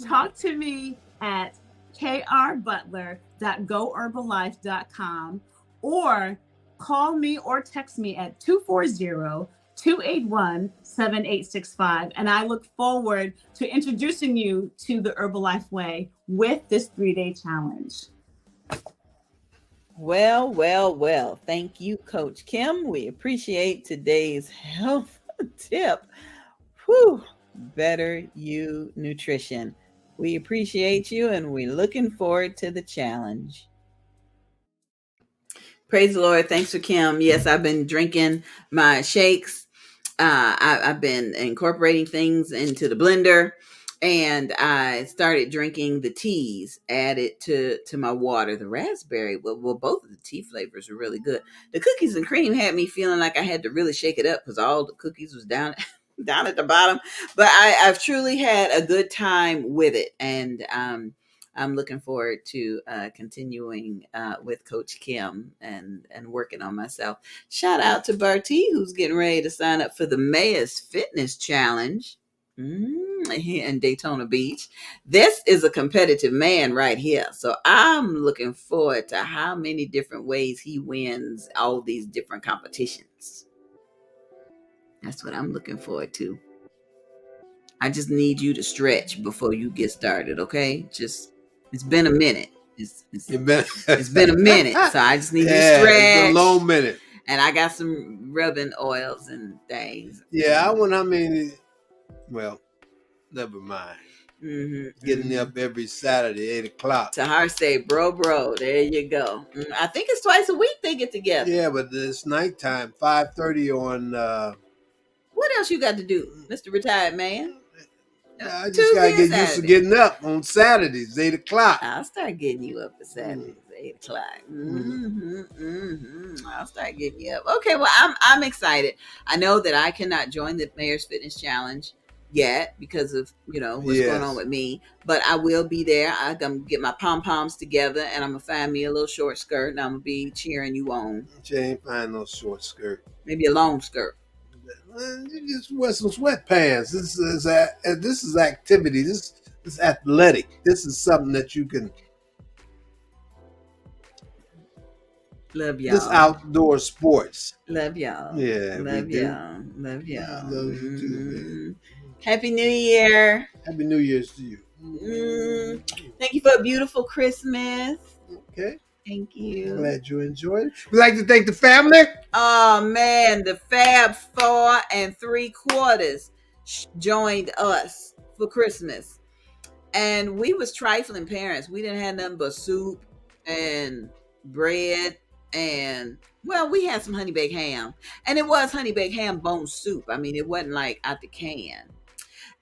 Talk to me at krbutler.goherballife.com or call me or text me at 240-281-7865. And I look forward to introducing you to the Herbalife way with this 3-day challenge. Well. Thank you, Coach Kim. We appreciate today's health tip. Better You Nutrition. We appreciate you and we're looking forward to the challenge. Praise the Lord. Thanks for Kim. Yes, I've been drinking my shakes. I've been incorporating things into the blender, and I started drinking the teas added to my water. The raspberry, well, both of the tea flavors are really good. The cookies and cream had me feeling like I had to really shake it up because all the cookies was down at the bottom. But I've truly had a good time with it, and I'm looking forward to continuing with Coach Kim and working on myself. Shout out to Bartee, who's getting ready to sign up for the Mayors Fitness Challenge here in Daytona Beach. This is a competitive man right here. So I'm looking forward to how many different ways he wins all these different competitions. That's what I'm looking forward to. I just need you to stretch before you get started, okay? It's been a minute. It's been a minute, so I just need you to stretch. It's a long minute. And I got some rubbing oils and things. Yeah, well, never mind. Getting up every Saturday, 8 o'clock. Tahar say, bro, there you go. I think it's twice a week they get together. Yeah, but it's nighttime, 5:30 on... What else you got to do, Mr. Retired Man? I just got to get used to getting up on Saturdays, 8 o'clock. I'll start getting you up at Saturdays, 8 o'clock. I'll start getting you up. Okay, well, I'm excited. I know that I cannot join the Mayor's Fitness Challenge yet because of, what's going on with me. But I will be there. I'm going to get my pom-poms together and I'm going to find me a little short skirt and I'm going to be cheering you on. You ain't find no short skirt. Maybe a long skirt. You just wear some sweatpants. This is activity. This is athletic. This is something that you can. Love y'all. This outdoor sports. Love y'all. Yeah. Love y'all. Love y'all. I love you too, man. Happy New Year. Happy New Year's to you. Thank you for a beautiful Christmas. Okay. Thank you. Glad you enjoyed it. We'd like to thank the family. Oh man, the Fab 4 3/4 joined us for Christmas, and we was trifling parents. We didn't have nothing but soup and bread, and well, we had some honey baked ham, and it was honey baked ham bone soup. I mean, it wasn't like out the can.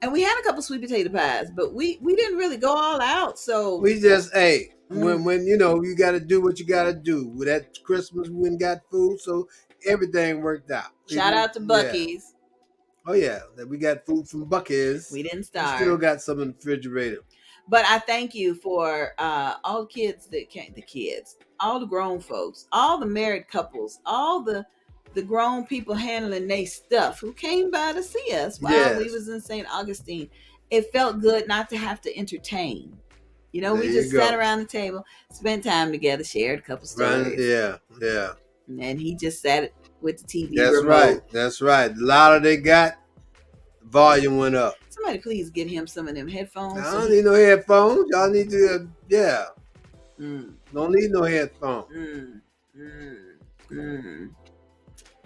And we had a couple sweet potato pies, but we didn't really go all out. So we just when you know you got to do what you got to do. With that Christmas, we went and got food, so everything worked out. Shout out to Buc-ee's. Yeah. Oh yeah, that we got food from Buc-ee's. We didn't starve. We still got some in the refrigerator. But I thank you for all the kids that came, all the grown folks, all the married couples, all the grown people handling their stuff who came by to see us while we was in St. Augustine. It felt good not to have to entertain. You know, we just sat around the table, spent time together, shared a couple stories. Yeah. And he just sat with the TV remote. That's right. The louder they got, the volume went up. Somebody please get him some of them headphones. I don't need no headphones. Y'all need to, Don't need no headphones.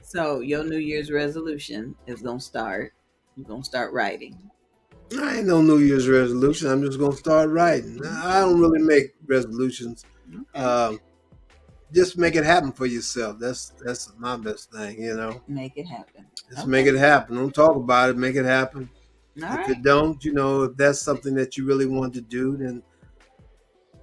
So your New Year's resolution is going to start. You're going to start writing. I ain't no New Year's resolution. I'm just going to start writing. I don't really make resolutions. Okay. Just make it happen for yourself. That's my best thing, you know. Make it happen. Just make it happen. Don't talk about it. Make it happen. If it don't, if that's something that you really want to do, then,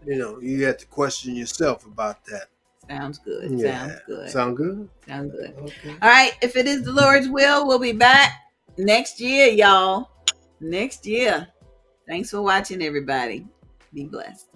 you have to question yourself about that. Sounds good. Yeah. Sounds good. Sound good? Sound good. Okay. All right. If it is the Lord's will, we'll be back next year, y'all. Next year. Thanks for watching, everybody. Be blessed.